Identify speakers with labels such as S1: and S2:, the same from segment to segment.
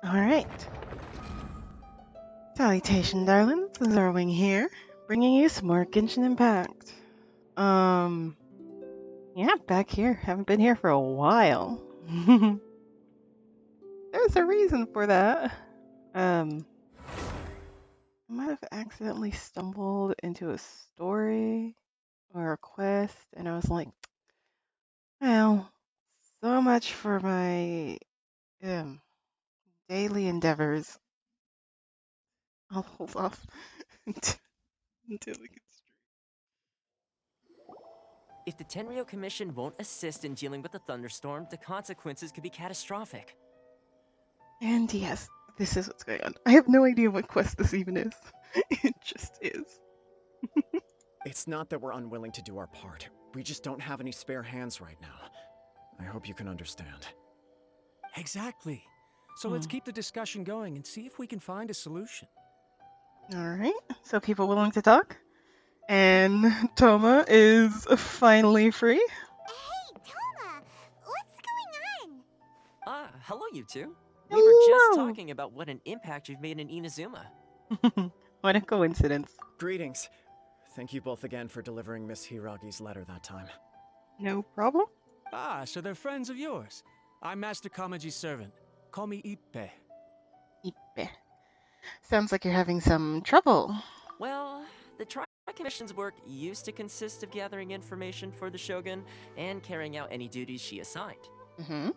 S1: Alright. Salutation, darlings. Zarwing here, bringing you some more Genshin Impact. Yeah, back here. Haven't been here for a while. There's a reason for that. I might have accidentally stumbled into a story or a quest, and I was like, well, so much for my um, daily endeavors. I'll hold off until we get
S2: If the Tenryo Commission won't assist in dealing with the thunderstorm, the consequences could be catastrophic.
S1: And yes, this is what's going on. I have no idea what quest this even is. It just is.
S3: It's not that we're unwilling to do our part. We just don't have any spare hands right now. I hope you can understand.
S4: Exactly. So let's keep the discussion going and see if we can find a solution.
S1: Alright, so people willing to talk? And Toma is finally free.
S5: Hey, Toma! What's going on?
S2: Hello you two. We were just
S1: Hello.
S2: talking about what an impact you've made in Inazuma.
S1: What a coincidence.
S3: Greetings. Thank you both again for delivering Miss Hiragi's letter that time.
S1: No problem.
S4: Ah, so they're friends of yours. I'm Master Kamaji's servant. Call me Ippe.
S1: Ippe. Sounds like you're having some trouble.
S2: Well, the Tri-Commission's work used to consist of gathering information for the Shogun and carrying out any duties she assigned.
S1: Mm-hmm.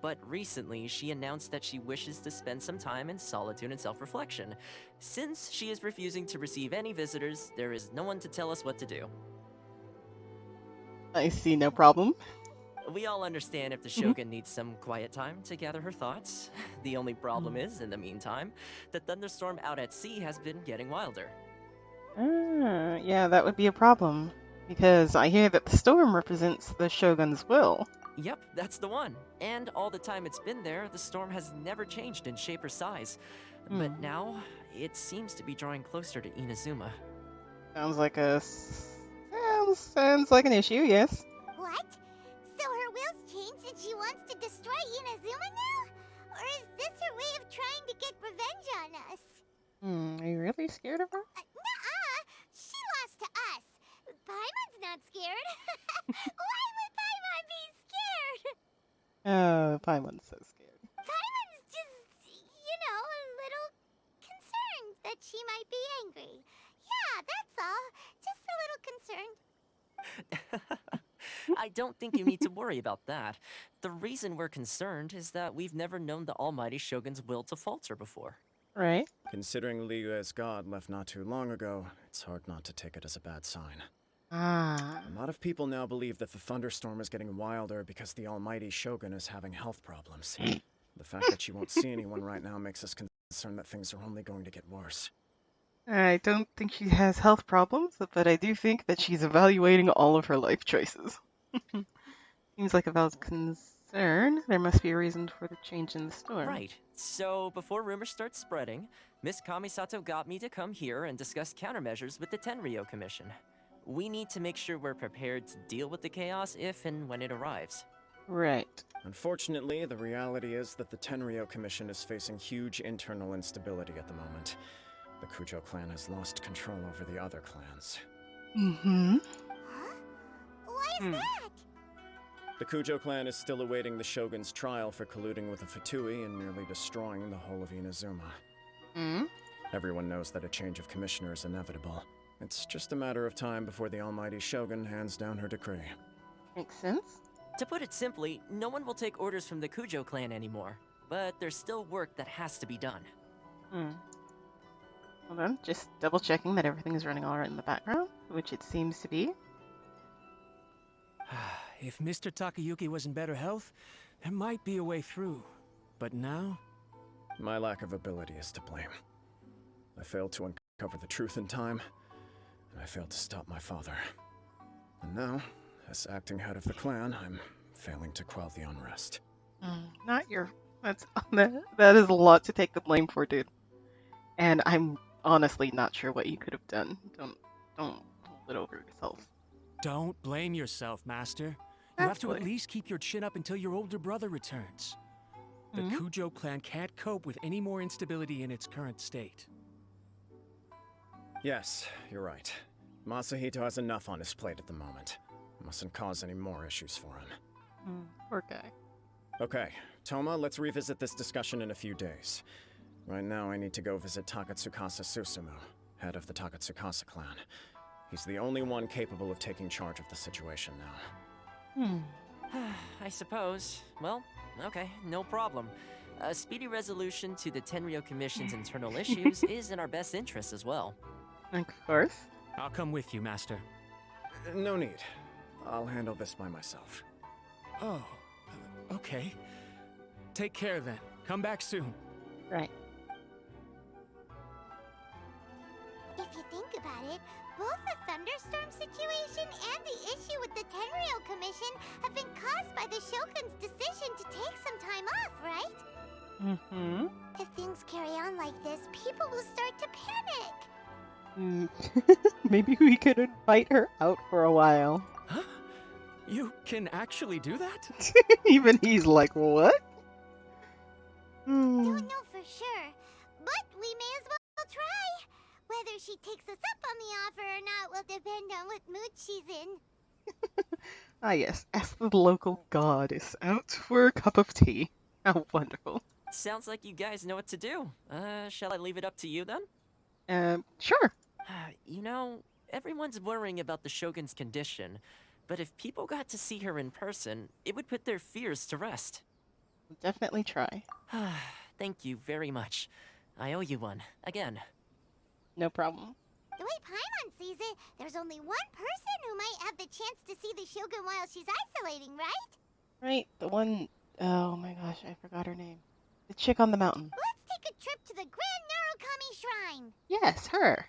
S2: But recently, she announced that she wishes to spend some time in solitude and self-reflection. Since she is refusing to receive any visitors, there is no one to tell us what to do.
S1: I see no problem.
S2: We all understand if the Shogun needs some quiet time to gather her thoughts. The only problem is, in the meantime, the thunderstorm out at sea has been getting wilder.
S1: Yeah, that would be a problem. Because I hear that the storm represents the Shogun's will.
S2: Yep, that's the one. And all the time it's been there, the storm has never changed in shape or size. But now, it seems to be drawing closer to Inazuma.
S1: Sounds like sounds like an issue, yes.
S5: What? So her will's changed and she wants to destroy Inazuma now? Or is this her way of trying to get revenge on us?
S1: Are you really scared of her?
S5: Nuh-uh! She lost to us. Paimon's not scared. Why would Paimon be scared?
S1: Paimon's so scared.
S5: Paimon's just, a little concerned that she might be angry. Yeah, that's all. Just a little concerned.
S2: I don't think you need to worry about that. The reason we're concerned is that we've never known the almighty Shogun's will to falter before.
S1: Right.
S3: Considering Liyue's god left not too long ago, it's hard not to take it as a bad sign.
S1: Ah.
S3: A lot of people now believe that the thunderstorm is getting wilder because the almighty Shogun is having health problems. The fact that she won't see anyone right now makes us concerned that things are only going to get worse.
S1: I don't think she has health problems, but I do think that she's evaluating all of her life choices. Seems like a valid concern. There must be a reason for the change in the storm.
S2: Right. So, before rumors start spreading, Miss Kamisato got me to come here and discuss countermeasures with the Tenryo Commission. We need to make sure we're prepared to deal with the chaos if and when it arrives.
S1: Right.
S3: Unfortunately, the reality is that the Tenryo Commission is facing huge internal instability at the moment. The Kujo clan has lost control over the other clans.
S1: Mm-hmm.
S5: Huh? Why is that?
S3: The Kujo clan is still awaiting the Shogun's trial for colluding with the Fatui and nearly destroying the whole of Inazuma. Everyone knows that a change of commissioner is inevitable. It's just a matter of time before the almighty Shogun hands down her decree.
S1: Makes sense.
S2: To put it simply, no one will take orders from the Kujo clan anymore. But there's still work that has to be done.
S1: Hold on, just double checking that everything is running alright in the background, which it seems to be.
S4: If Mr. Takayuki was in better health, there might be a way through. But now?
S3: My lack of ability is to blame. I failed to uncover the truth in time, and I failed to stop my father. And now, as acting head of the clan, I'm failing to quell the unrest.
S1: Not your... that is a lot to take the blame for, dude. And I'm honestly not sure what you could have done. Don't hold it over yourself.
S4: Don't blame yourself, Master. You have to at
S1: Exactly.
S4: least keep your chin up until your older brother returns. The
S1: Hmm?
S4: Kujo clan can't cope with any more instability in its current state.
S3: Yes, you're right. Masahito has enough on his plate at the moment. Mustn't cause any more issues for him.
S1: Poor guy.
S3: Okay, Toma, let's revisit this discussion in a few days. Right now, I need to go visit Takatsukasa Susumu, head of the Takatsukasa clan. He's the only one capable of taking charge of the situation now.
S2: I suppose. Well, okay, no problem. A speedy resolution to the Tenryo Commission's internal issues is in our best interest as well.
S1: Of course.
S4: I'll come with you, Master.
S3: No need. I'll handle this by myself.
S4: Oh, okay. Take care then. Come back soon.
S1: Right.
S5: If you think about it, both the thunderstorm situation and the issue with the Tenryo Commission have been caused by the Shogun's decision to take some time off, right?
S1: Mm-hmm.
S5: If things carry on like this, people will start to panic.
S1: Maybe we could invite her out for a while.
S4: Huh? You can actually do that?
S1: Even he's like, what?
S5: Don't know for sure, but we may as well try. Whether she takes us up on the offer or not will depend on what mood she's in.
S1: Ah, yes, as the local goddess out for a cup of tea. How wonderful.
S2: Sounds like you guys know what to do. Shall I leave it up to you then?
S1: Sure.
S2: You know, everyone's worrying about the Shogun's condition, but if people got to see her in person, it would put their fears to rest.
S1: We'll definitely try.
S2: Thank you very much. I owe you one, again.
S1: No problem.
S5: The way Paimon sees it, there's only one person who might have the chance to see the Shogun while she's isolating, right?
S1: Right, the one... Oh my gosh, I forgot her name. The chick on the mountain.
S5: Let's take a trip to the Grand Narukami Shrine.
S1: Yes, her.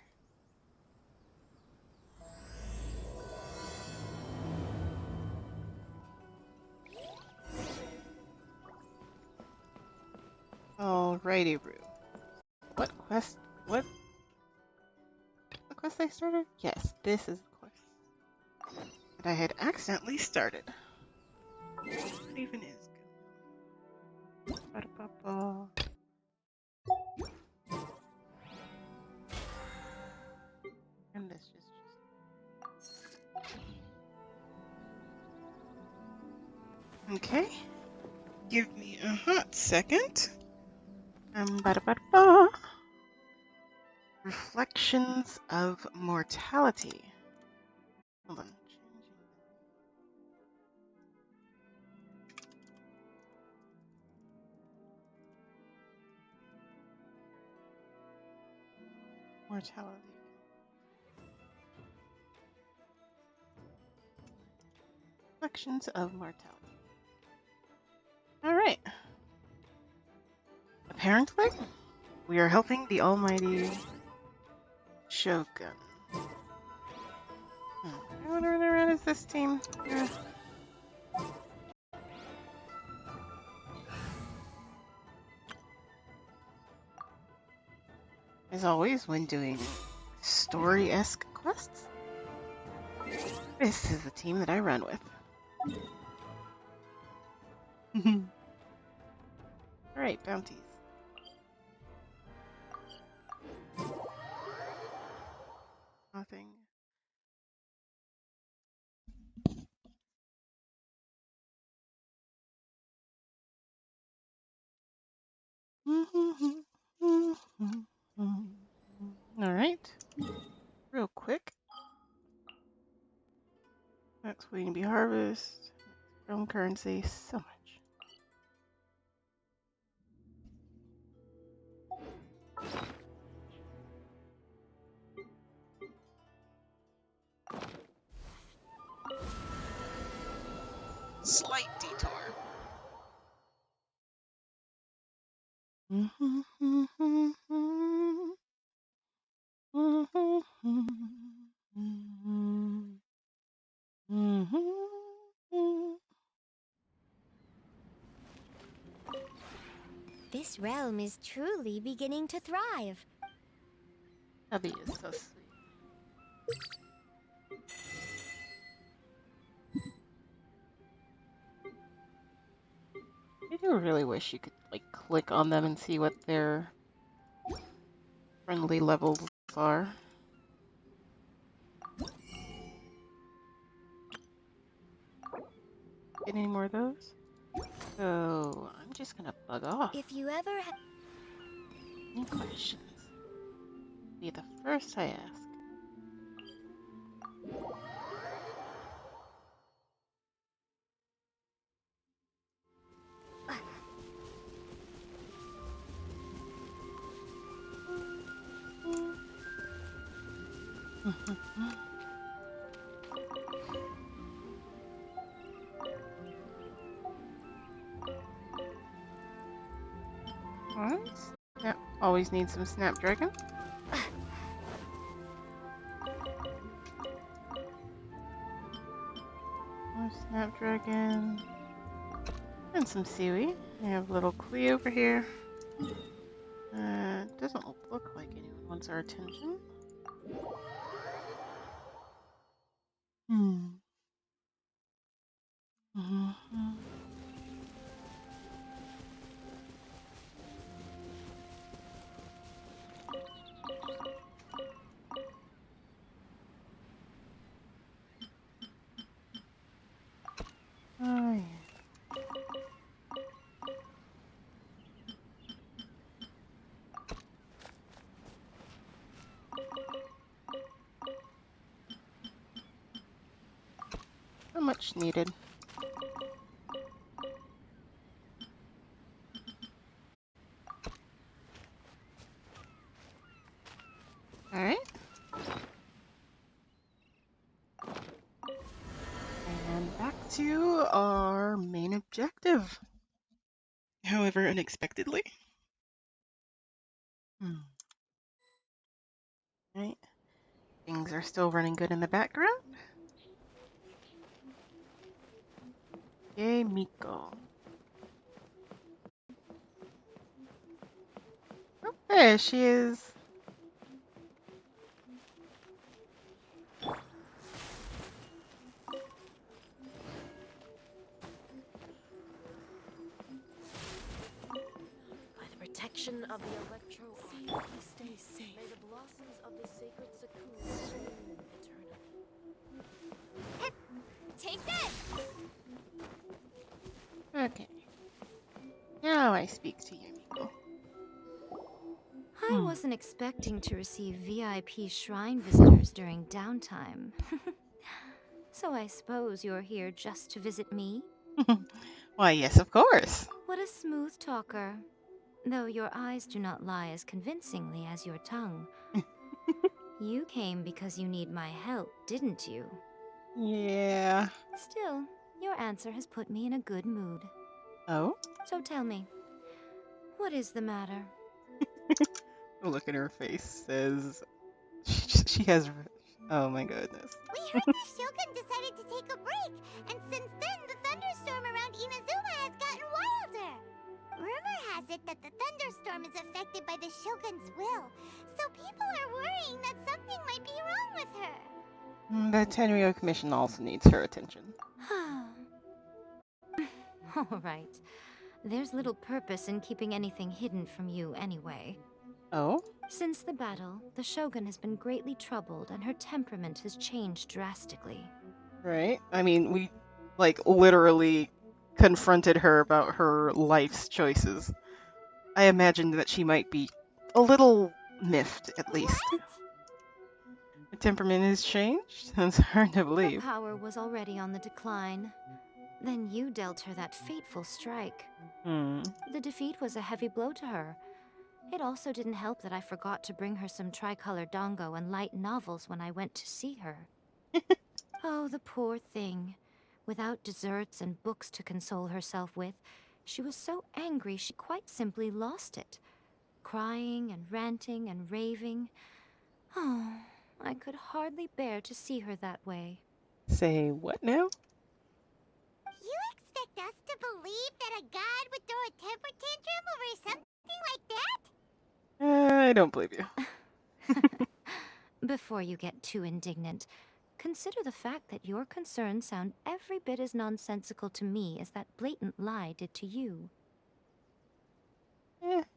S1: Alrighty, Rue. What quest? What? The quest I started? Yes, this is the quest that I had accidentally started. What even is going on? Ba-da-ba-ba. And this just. Okay. Give me a hot second. Ba-da-ba-ba. Reflections of Mortality. Hold on. Mortality. Reflections of Mortality. Alright. Apparently, we are helping the almighty Shogun. I wonder where they're at as this team. Yeah. As always, when doing story-esque quests, this is the team that I run with. Alright, bounties. Nothing. Alright. Real quick. That's waiting to be harvested. Realm currency, so much. Slight detour.
S5: This realm is truly beginning to thrive.
S1: Hubby is so sweet. do really wish you could, like, click on them and see what their friendly levels are. Get any more of those? So, I'm just gonna bug off.
S5: If you ever have...
S1: Any questions? Be the first I ask. Alright. Yeah, always need some Snapdragon. More Snapdragon. And some seaweed. I have little Cleo over here. Doesn't look like anyone wants our attention. Hmm. Mm-hmm. Oh, yeah. So much needed. Alright. And back to our main objective. However, unexpectedly. Right. Things are still running good in the background. Yay, Miko. Oh, there she is.
S6: By the protection of the electro, stay safe. May the blossoms of the sacred Sakura bloom eternally.
S5: Take this!
S1: Okay. Now I speak to you, Miko.
S7: I wasn't expecting to receive VIP shrine visitors during downtime. So I suppose you're here just to visit me?
S1: Why, yes, of course.
S7: What a smooth talker. Though your eyes do not lie as convincingly as your tongue. You came because you need my help, didn't you?
S1: Yeah.
S7: Still, your answer has put me in a good mood.
S1: Oh?
S7: So tell me, what is the matter?
S1: The look in her face says she has. Oh my goodness.
S5: We heard the Shogun decided to take a break, and since then the thunderstorm around Inazuma has gotten wilder. Rumor has it that the thunderstorm is affected by the Shogun's will, so people are worrying that something might be wrong with her.
S1: The Tenryo Commission also needs her attention.
S7: All right. There's little purpose in keeping anything hidden from you anyway.
S1: Oh?
S7: Since the battle, the Shogun has been greatly troubled and her temperament has changed drastically.
S1: Right. I mean, we, like, literally confronted her about her life's choices. I imagined that she might be a little miffed, at least.
S5: What?
S1: Her temperament has changed? That's hard to
S7: Her
S1: believe.
S7: power was already on the decline. Then you dealt her that fateful strike. The defeat was a heavy blow to her. It also didn't help that I forgot to bring her some tricolor dango and light novels when I went to see her. Oh, the poor thing. Without desserts and books to console herself with, she was so angry she quite simply lost it. Crying and ranting and raving. Oh, I could hardly bear to see her that way.
S1: Say what now?
S5: You expect us to believe that a god would throw a temper tantrum over something like that?
S1: I don't believe you.
S7: Before you get too indignant, consider the fact that your concerns sound every bit as nonsensical to me as that blatant lie did to you.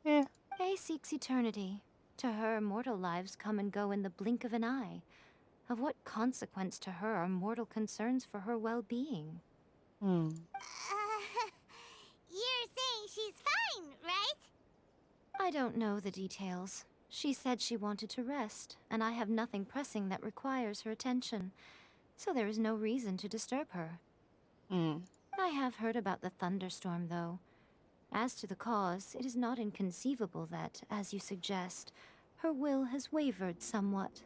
S1: Yeah.
S7: A seeks eternity. To her, mortal lives come and go in the blink of an eye. Of what consequence to her are mortal concerns for her well-being?
S5: You're saying she's fine, right?
S7: I don't know the details. She said she wanted to rest, and I have nothing pressing that requires her attention, so there is no reason to disturb her. I have heard about the thunderstorm, though. As to the cause, it is not inconceivable that, as you suggest, her will has wavered somewhat.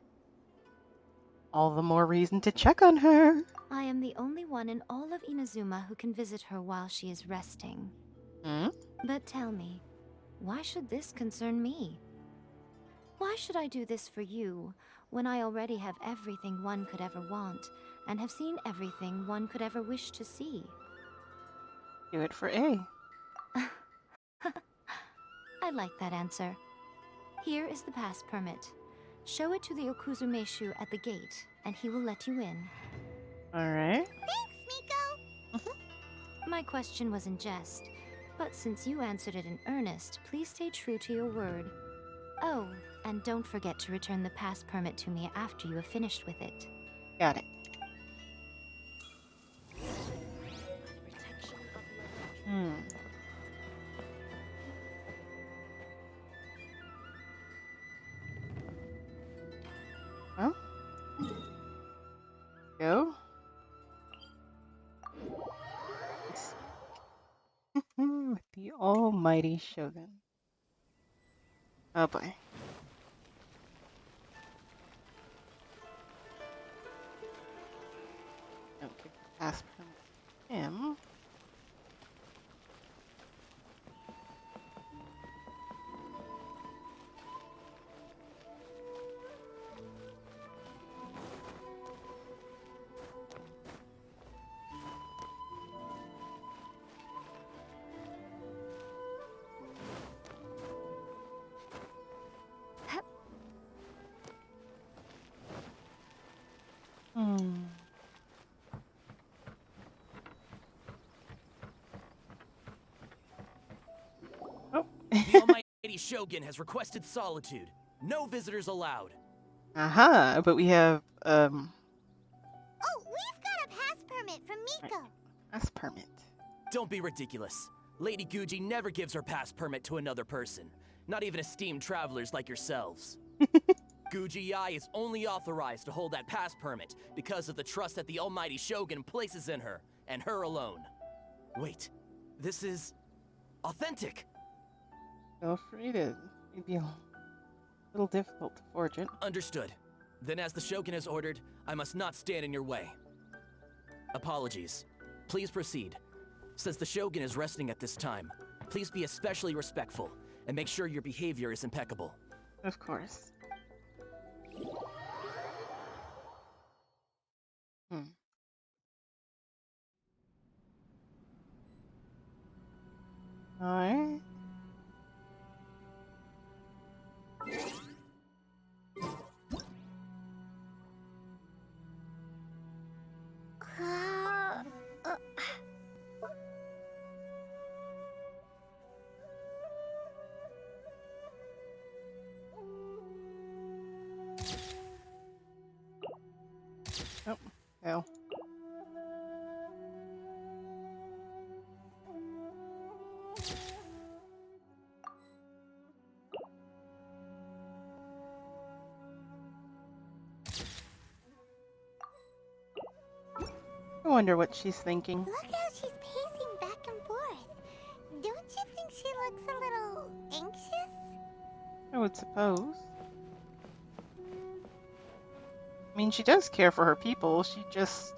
S1: All the more reason to check on her.
S7: I am the only one in all of Inazuma who can visit her while she is resting. But tell me, why should this concern me? Why should I do this for you, when I already have everything one could ever want, and have seen everything one could ever wish to see?
S1: Do it for A.
S7: I like that answer. Here is the pass permit. Show it to the Okuzumeshu at the gate, and he will let you in.
S1: Alright.
S5: Thanks, Miko.
S7: My question was in jest, but since you answered it in earnest, please stay true to your word. Oh, and don't forget to return the pass permit to me after you have finished with it.
S1: Got it. Well, go. With the almighty Shogun. Oh boy. Okay, pass permit. Him. Oh.
S8: The almighty Shogun has requested solitude. No visitors allowed.
S1: Aha, but we have,
S5: Oh, we've got a pass permit from Miko.
S1: pass permit.
S8: Don't be ridiculous. Lady Guji never gives her pass permit to another person. Not even esteemed travelers like yourselves. Guji-ai is only authorized to hold that pass permit because of the trust that the almighty Shogun places in her, and her alone. Wait, this is authentic.
S1: Feel free to, it'd be a little difficult to forge it.
S8: Understood. Then as the Shogun has ordered, I must not stand in your way. Apologies. Please proceed. Since the Shogun is resting at this time, please be especially respectful, and make sure your behavior is impeccable.
S1: Of course. Alright. Oh, hell. I wonder what she's thinking.
S5: Look how she's pacing back and forth. Don't you think she looks a little anxious?
S1: I would suppose. I mean, she does care for her people, she just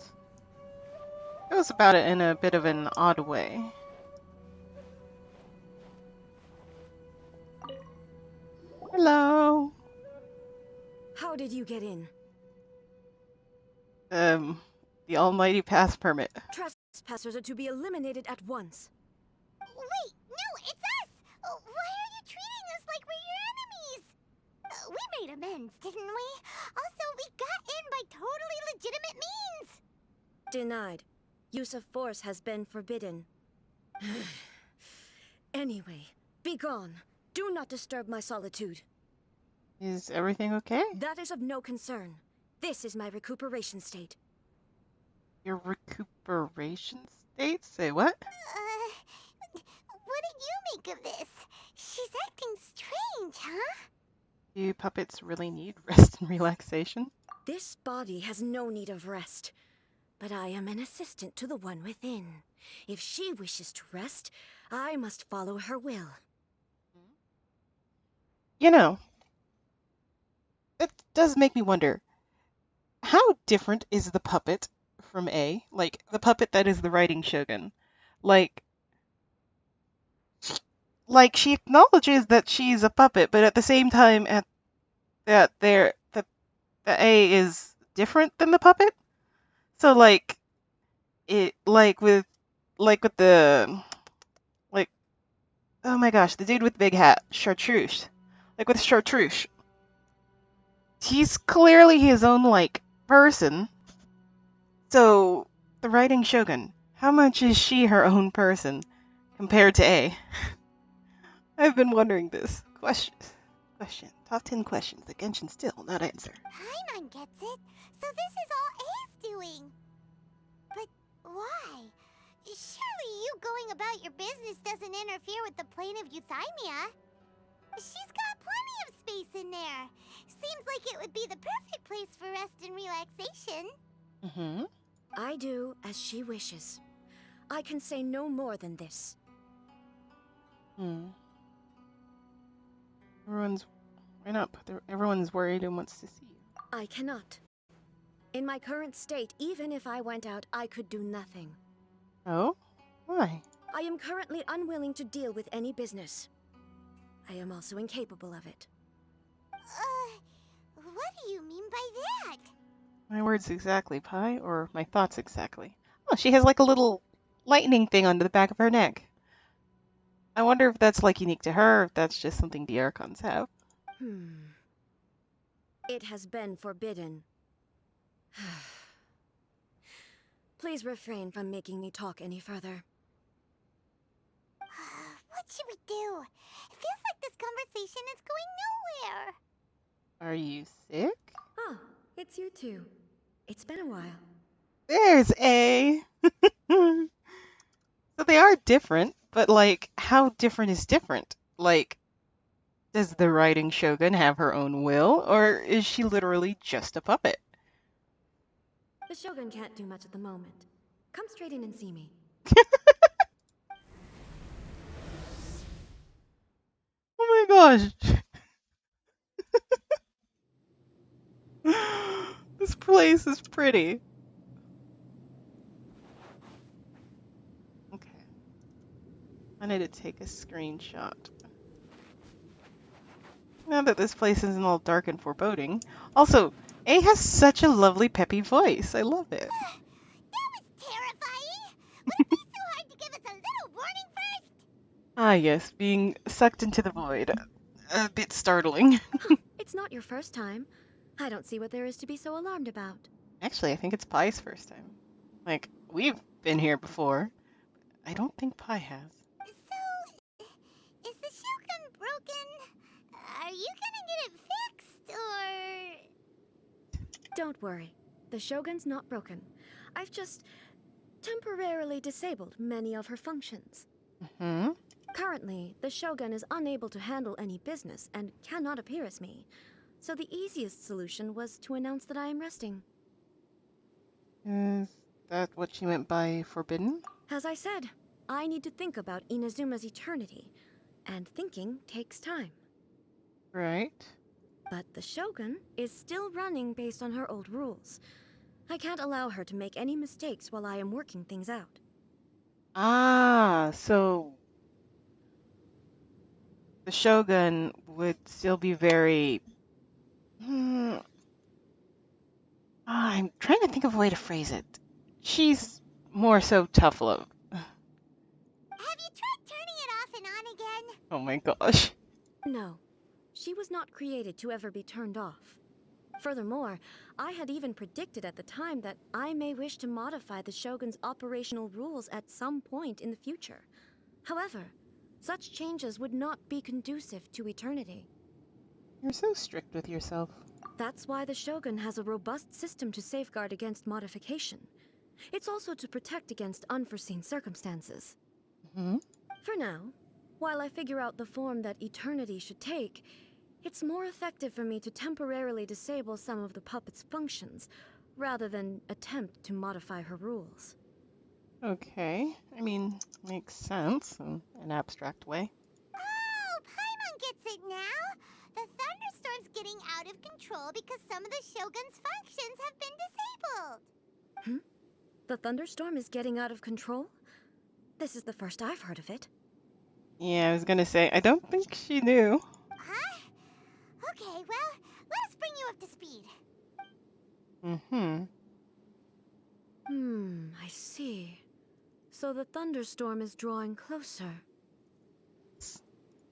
S1: goes about it in a bit of an odd way. Hello!
S6: How did you get in?
S1: The almighty pass permit.
S6: Trespassers are to be eliminated at once.
S5: Wait, no, it's us! Why are you treating us like we're your enemies? We made amends, didn't we? Also, we got in by totally legitimate means!
S6: Denied. Use of force has been forbidden. Anyway, be gone. Do not disturb my solitude.
S1: Is everything okay?
S6: That is of no concern. This is my recuperation state.
S1: Your recuperation state? Say what?
S5: What do you make of this? She's acting strange, huh?
S1: Do puppets really need rest and relaxation?
S6: This body has no need of rest, but I am an assistant to the one within. If she wishes to rest, I must follow her will.
S1: You know, it does make me wonder, how different is the puppet from A? Like, the puppet that is the writing shogun. Like, she acknowledges that she's a puppet, but at the same time, that the A is different than the puppet. So with the like oh my gosh, the dude with the big hat, Chartreuse. Like with Chartreuse, he's clearly his own person. So the writing shogun, how much is she her own person compared to A? I've been wondering this. Question. Top 10 questions that Genshin still not answer.
S5: Paimon gets it. So this is all A's doing. But why? Surely you going about your business doesn't interfere with the plane of Euthymia. She's got plenty of space in there. Seems like it would be the perfect place for rest and relaxation.
S1: Mm-hmm.
S6: I do as she wishes. I can say no more than this.
S1: Everyone's worried and wants to see you.
S6: I cannot. In my current state, even if I went out, I could do nothing.
S1: Oh? Why?
S6: I am currently unwilling to deal with any business. I am also incapable of it.
S5: What do you mean by that?
S1: My words exactly, Pi, or my thoughts exactly. Oh, she has like a little lightning thing on the back of her neck. I wonder if that's unique to her, or if that's just something the Archons have.
S6: It has been forbidden. Please refrain from making me talk any further.
S5: What should we do? It feels like this conversation is going nowhere.
S1: Are you sick?
S6: Ah, it's you two. It's been a while.
S1: There's A. So they are different, but how different is different? Does the writing shogun have her own will, or is she literally just a puppet?
S6: The Shogun can't do much at the moment. Come straight in and see me.
S1: Oh my gosh. This place is pretty. Okay. I need to take a screenshot. Now that this place isn't all dark and foreboding. Also, A has such a lovely peppy voice. I love it.
S5: That was terrifying! Would it be so hard to give us a little warning first?
S1: Ah yes, being sucked into the void. A bit startling.
S6: It's not your first time. I don't see what there is to be so alarmed about.
S1: Actually, I think it's Pi's first time. We've been here before. I don't think Pi has.
S5: So, is the Shogun broken? Are you gonna get it fixed, or...?
S6: Don't worry. The Shogun's not broken. I've just temporarily disabled many of her functions.
S1: Mm-hmm.
S6: Currently, the Shogun is unable to handle any business and cannot appear as me. So the easiest solution was to announce that I am resting.
S1: Is that what she meant by forbidden?
S6: As I said, I need to think about Inazuma's eternity, and thinking takes time.
S1: Right.
S6: But the Shogun is still running based on her old rules. I can't allow her to make any mistakes while I am working things out.
S1: Ah, so the Shogun would still be very... I'm trying to think of a way to phrase it. She's more so tough love.
S5: Have you tried turning it off and on again?
S1: Oh my gosh.
S6: No, she was not created to ever be turned off. Furthermore, I had even predicted at the time that I may wish to modify the Shogun's operational rules at some point in the future. However, Such changes would not be conducive to eternity.
S1: You're so strict with yourself.
S6: That's why the Shogun has a robust system to safeguard against modification. It's also to protect against unforeseen circumstances.
S1: Mm-hmm.
S6: For now, while I figure out the form that eternity should take, it's more effective for me to temporarily disable some of the puppet's functions, rather than attempt to modify her rules.
S1: Okay. I mean, makes sense in an abstract way.
S5: Oh, Paimon gets it now! The thunderstorm's getting out of control because some of the Shogun's functions have been disabled!
S6: The thunderstorm is getting out of control? This is the first I've heard of it.
S1: Yeah, I was gonna say, I don't think she knew.
S5: Huh? Okay, well, let us bring you up to speed.
S1: Mm-hmm.
S6: I see. So the thunderstorm is drawing closer.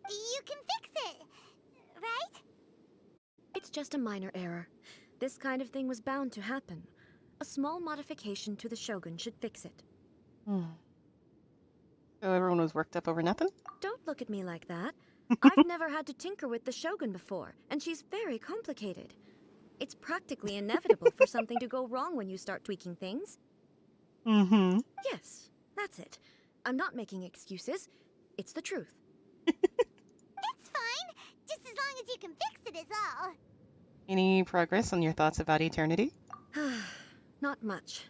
S5: You can fix it, right?
S6: It's just a minor error. This kind of thing was bound to happen. A small modification to the Shogun should fix it.
S1: So everyone was worked up over nothing?
S6: Don't look at me like that. I've never had to tinker with the Shogun before, and she's very complicated. It's practically inevitable for something to go wrong when you start tweaking things.
S1: Mm-hmm.
S6: Yes, that's it. I'm not making excuses. It's the truth.
S5: It's fine, just as long as you can fix it is all.
S1: Any progress on your thoughts about eternity?
S6: Not much.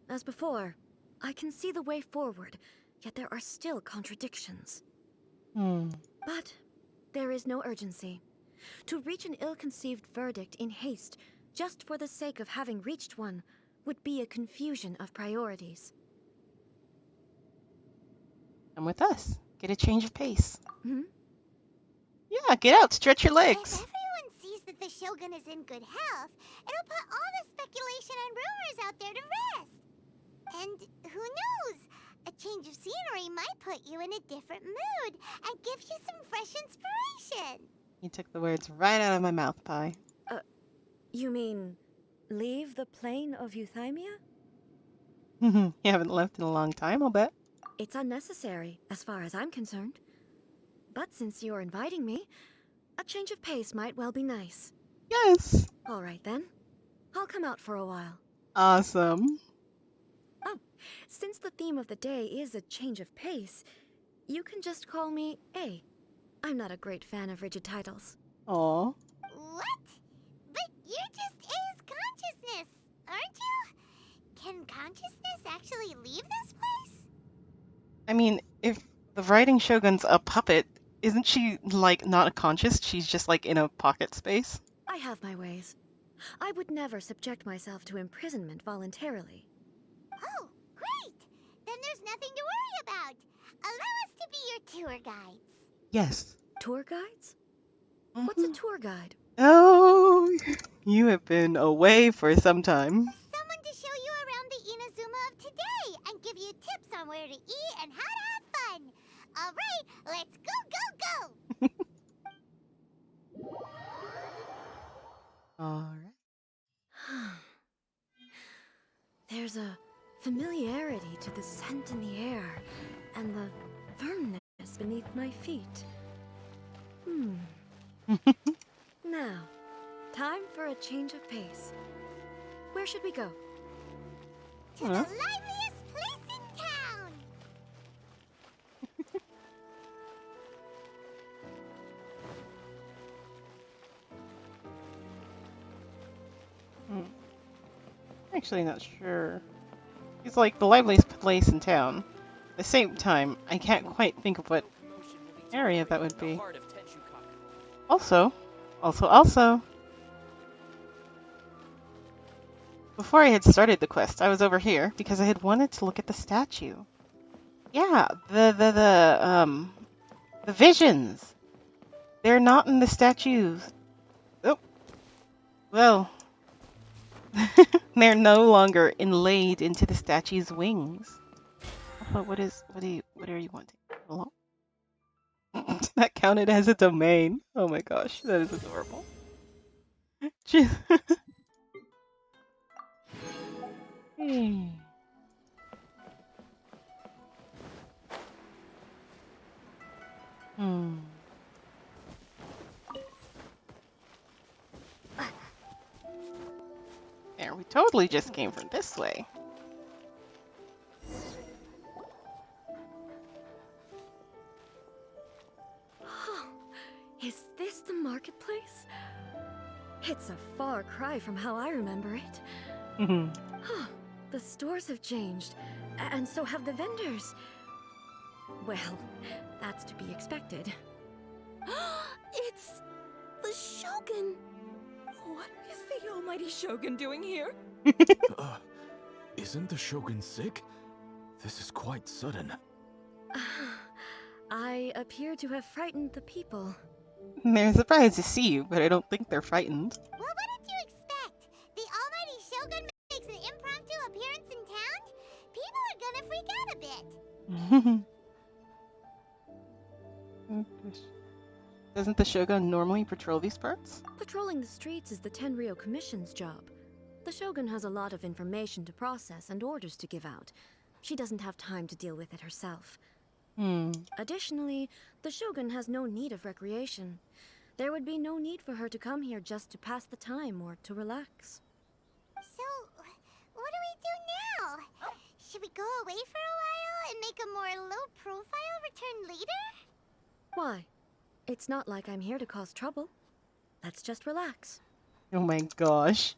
S6: As before, I can see the way forward, yet there are still contradictions. But there is no urgency. To reach an ill-conceived verdict in haste, just for the sake of having reached one, would be a confusion of priorities.
S1: Come with us. Get a change of pace.
S6: Hmm?
S1: Yeah, get out, stretch your
S5: If
S1: legs.
S5: everyone sees that the Shogun is in good health, it'll put all the speculation and rumors out there to rest. And who knows? A change of scenery might put you in a different mood and give you some fresh inspiration.
S1: You took the words right out of my mouth, Pi.
S6: You mean, leave the plane of Euthymia?
S1: You haven't left in a long time, I'll bet.
S6: It's unnecessary, as far as I'm concerned. But since you're inviting me, a change of pace might well be nice.
S1: Yes.
S6: All right then. I'll come out for a while.
S1: Awesome.
S6: Oh, since the theme of the day is a change of pace, you can just call me A. I'm not a great fan of rigid titles.
S1: Aw.
S5: What? But you're just A's consciousness, aren't you? Can consciousness actually leave this place?
S1: I mean, if the writing Shogun's a puppet, isn't she, like, not conscious? She's just, like, in a pocket space?
S6: I have my ways. I would never subject myself to imprisonment voluntarily.
S5: Oh, great! Then there's nothing to worry about. Allow us to be your tour guides.
S1: Yes.
S6: Tour guides? What's a tour guide?
S1: Oh, you have been away for some time.
S5: Someone to show you around the Inazuma of today and give you tips on where to eat and how to have fun. All right, let's go, go, go!
S1: All right.
S6: There's a familiarity to the scent in the air and the firmness beneath my feet. Now, time for a change of pace. Where should we go?
S5: To the liveliest place in town!
S1: Actually, not sure. It's like the liveliest place in town. At the same time, I can't quite think of what area that would be. Also. Before I had started the quest, I was over here because I had wanted to look at the statue. Yeah, the visions. They're not in the statues. Oh. Well. They're no longer inlaid into the statue's wings. What are you wanting? Hello? That counted as a domain. Oh my gosh, that is adorable. Hmm. There, we totally just came from this way.
S6: Oh, is this the marketplace? It's a far cry from how I remember it. Huh, the stores have changed, and so have the vendors. Well, that's to be expected.
S9: It's the Shogun! What is the almighty Shogun doing here?
S10: Isn't the Shogun sick? This is quite sudden.
S6: I appear to have frightened the people.
S1: They're surprised to see you, but I don't think they're frightened.
S5: Well, what did you expect? The almighty Shogun makes an impromptu appearance in town? People are gonna freak out a bit.
S1: Doesn't the Shogun normally patrol these parts?
S6: Patrolling the streets is the Tenryou Commission's job. The Shogun has a lot of information to process and orders to give out. She doesn't have time to deal with it herself. Additionally, the Shogun has no need of recreation. There would be no need for her to come here just to pass the time or to relax.
S5: So, what do we do now? Should we go away for a while and make a more low-profile return later?
S6: Why? It's not like I'm here to cause trouble. Let's just relax.
S1: Oh my gosh.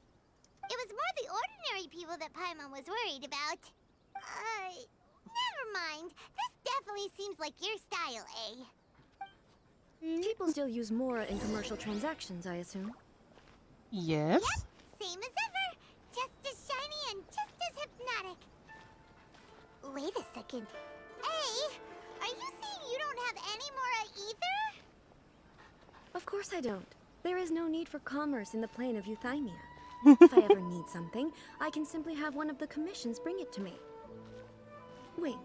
S5: It was more the ordinary people that Paimon was worried about. Never mind. This definitely seems like your style, eh?
S6: People still use Mora in commercial transactions, I assume.
S1: Yes?
S5: Yep, same as ever. Just as shiny and just as hypnotic. Wait a second. Hey, are you saying you don't have any Mora either?
S6: Of course I don't. There is no need for commerce in the plane of Euthymia. If I ever need something, I can simply have one of the commissions bring it to me. Wait,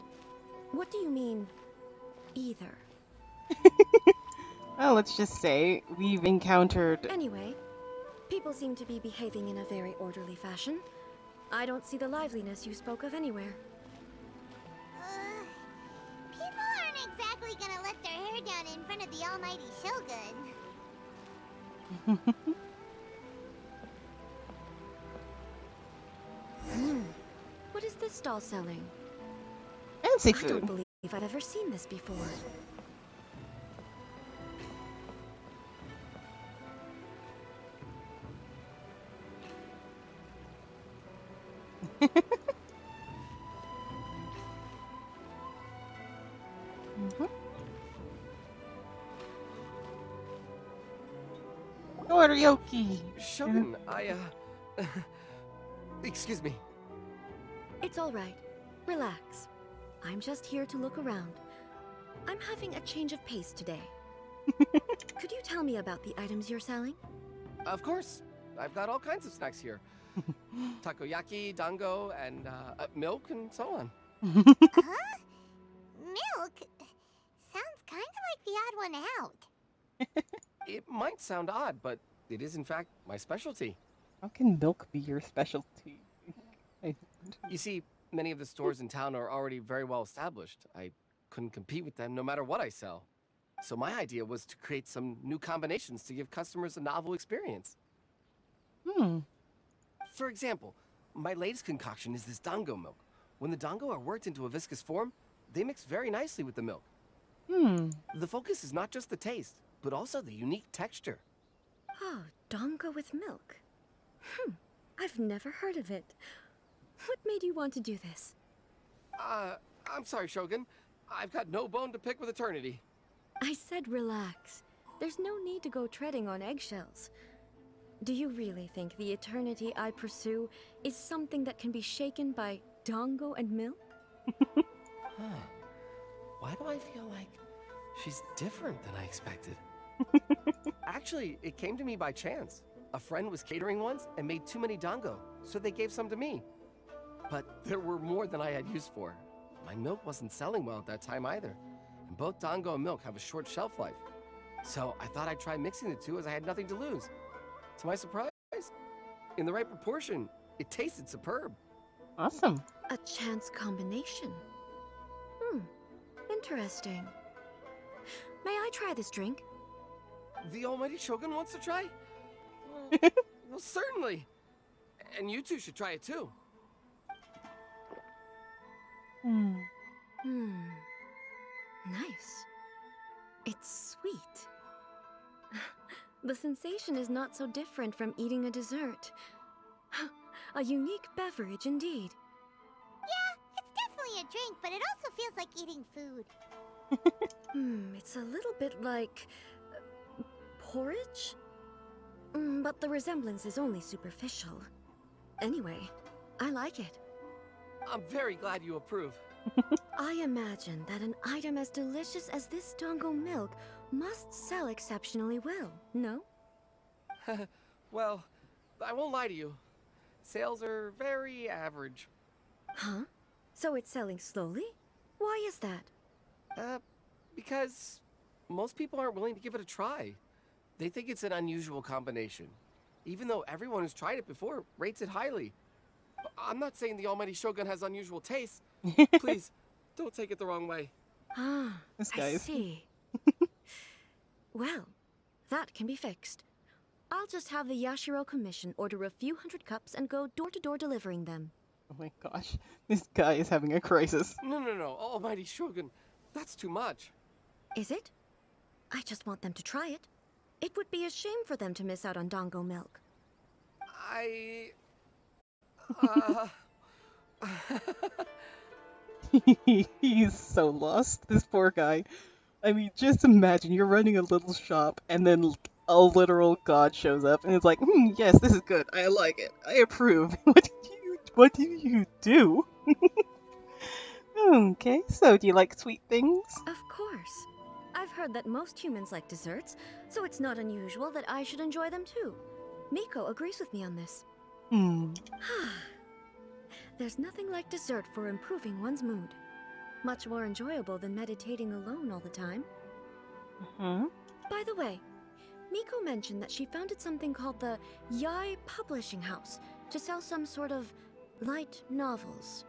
S6: what do you mean, either?
S1: Well, let's just say we've encountered...
S6: Anyway, people seem to be behaving in a very orderly fashion. I don't see the liveliness you spoke of anywhere.
S5: People aren't exactly gonna let their hair down in front of the almighty Shogun.
S6: What is this stall selling?
S1: Fancy
S6: I don't
S1: food.
S6: believe I've ever seen this before.
S1: Yorioki.
S11: Shogun, excuse me.
S6: It's all right. Relax. I'm just here to look around. I'm having a change of pace today. Could you tell me about the items you're selling?
S11: Of course. I've got all kinds of snacks here. Takoyaki, dango, and milk, and so on.
S5: Huh? Milk? Sounds kind of like the odd one out.
S11: It might sound odd, but it is in fact my specialty.
S1: How can milk be your specialty?
S11: You see, many of the stores in town are already very well established. I couldn't compete with them no matter what I sell. So my idea was to create some new combinations to give customers a novel experience. For example, my latest concoction is this dango milk. When the dango are worked into a viscous form, they mix very nicely with the milk. The focus is not just the taste, but also the unique texture.
S6: Oh, dango with milk. I've never heard of it. What made you want to do this?
S11: I'm sorry, Shogun. I've got no bone to pick with eternity.
S6: I said relax. There's no need to go treading on eggshells. Do you really think the eternity I pursue is something that can be shaken by dango and milk?
S11: Why do I feel like she's different than I expected? Actually, it came to me by chance. A friend was catering once and made too many dango, so they gave some to me. But there were more than I had use for. My milk wasn't selling well at that time either, and both dango and milk have a short shelf life. So I thought I'd try mixing the two as I had nothing to lose. To my surprise, in the right proportion, it tasted superb.
S1: Awesome.
S6: A chance combination. Interesting. May I try this drink?
S11: The Almighty Shogun wants to try? Well, certainly. And you two should try it too.
S6: Hmm. Nice. It's sweet. The sensation is not so different from eating a dessert. A unique beverage indeed.
S5: Yeah, it's definitely a drink, but it also feels like eating food.
S6: It's a little bit like porridge? But the resemblance is only superficial. Anyway, I like it.
S11: I'm very glad you approve.
S6: I imagine that an item as delicious as this Dango milk must sell exceptionally well, no?
S11: Well, I won't lie to you. Sales are very average.
S6: Huh? So it's selling slowly? Why is that?
S11: Because most people aren't willing to give it a try. They think it's an unusual combination, even though everyone who's tried it before rates it highly. I'm not saying the Almighty Shogun has unusual tastes. Please, don't take it the wrong way.
S6: Ah,
S1: This
S6: I
S1: guy's-
S6: see. Well, that can be fixed. I'll just have the Yashiro Commission order a few hundred cups and go door-to-door delivering them.
S1: Oh my gosh, this guy is having a crisis.
S11: No, Almighty Shogun, that's too much.
S6: Is it? I just want them to try it. It would be a shame for them to miss out on Dango milk.
S1: He's so lost, this poor guy. I mean, just imagine you're running a little shop and then a literal god shows up and it's like, yes, this is good. I like it. I approve. What do you do? Okay, so do you like sweet things?
S6: Of course. I've heard that most humans like desserts, so it's not unusual that I should enjoy them too. Miko agrees with me on this. There's nothing like dessert for improving one's mood. Much more enjoyable than meditating alone all the time. By the way, Miko mentioned that she founded something called the Yai Publishing House to sell some sort of light novels.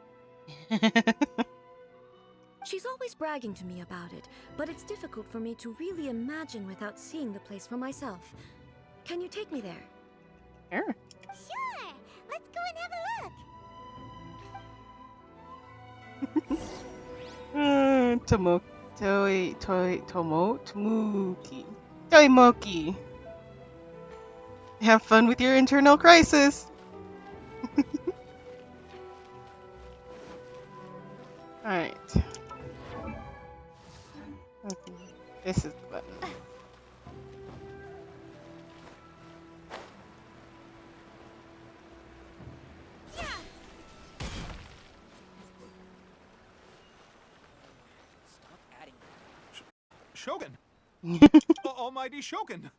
S6: She's always bragging to me about it, but it's difficult for me to really imagine without seeing the place for myself. Can you take me there?
S1: Sure.
S5: Sure! Let's go and have a look!
S1: Toimoki. Have fun with your internal crisis. Alright. Okay. This is the button.
S12: Shogun! Almighty Shogun!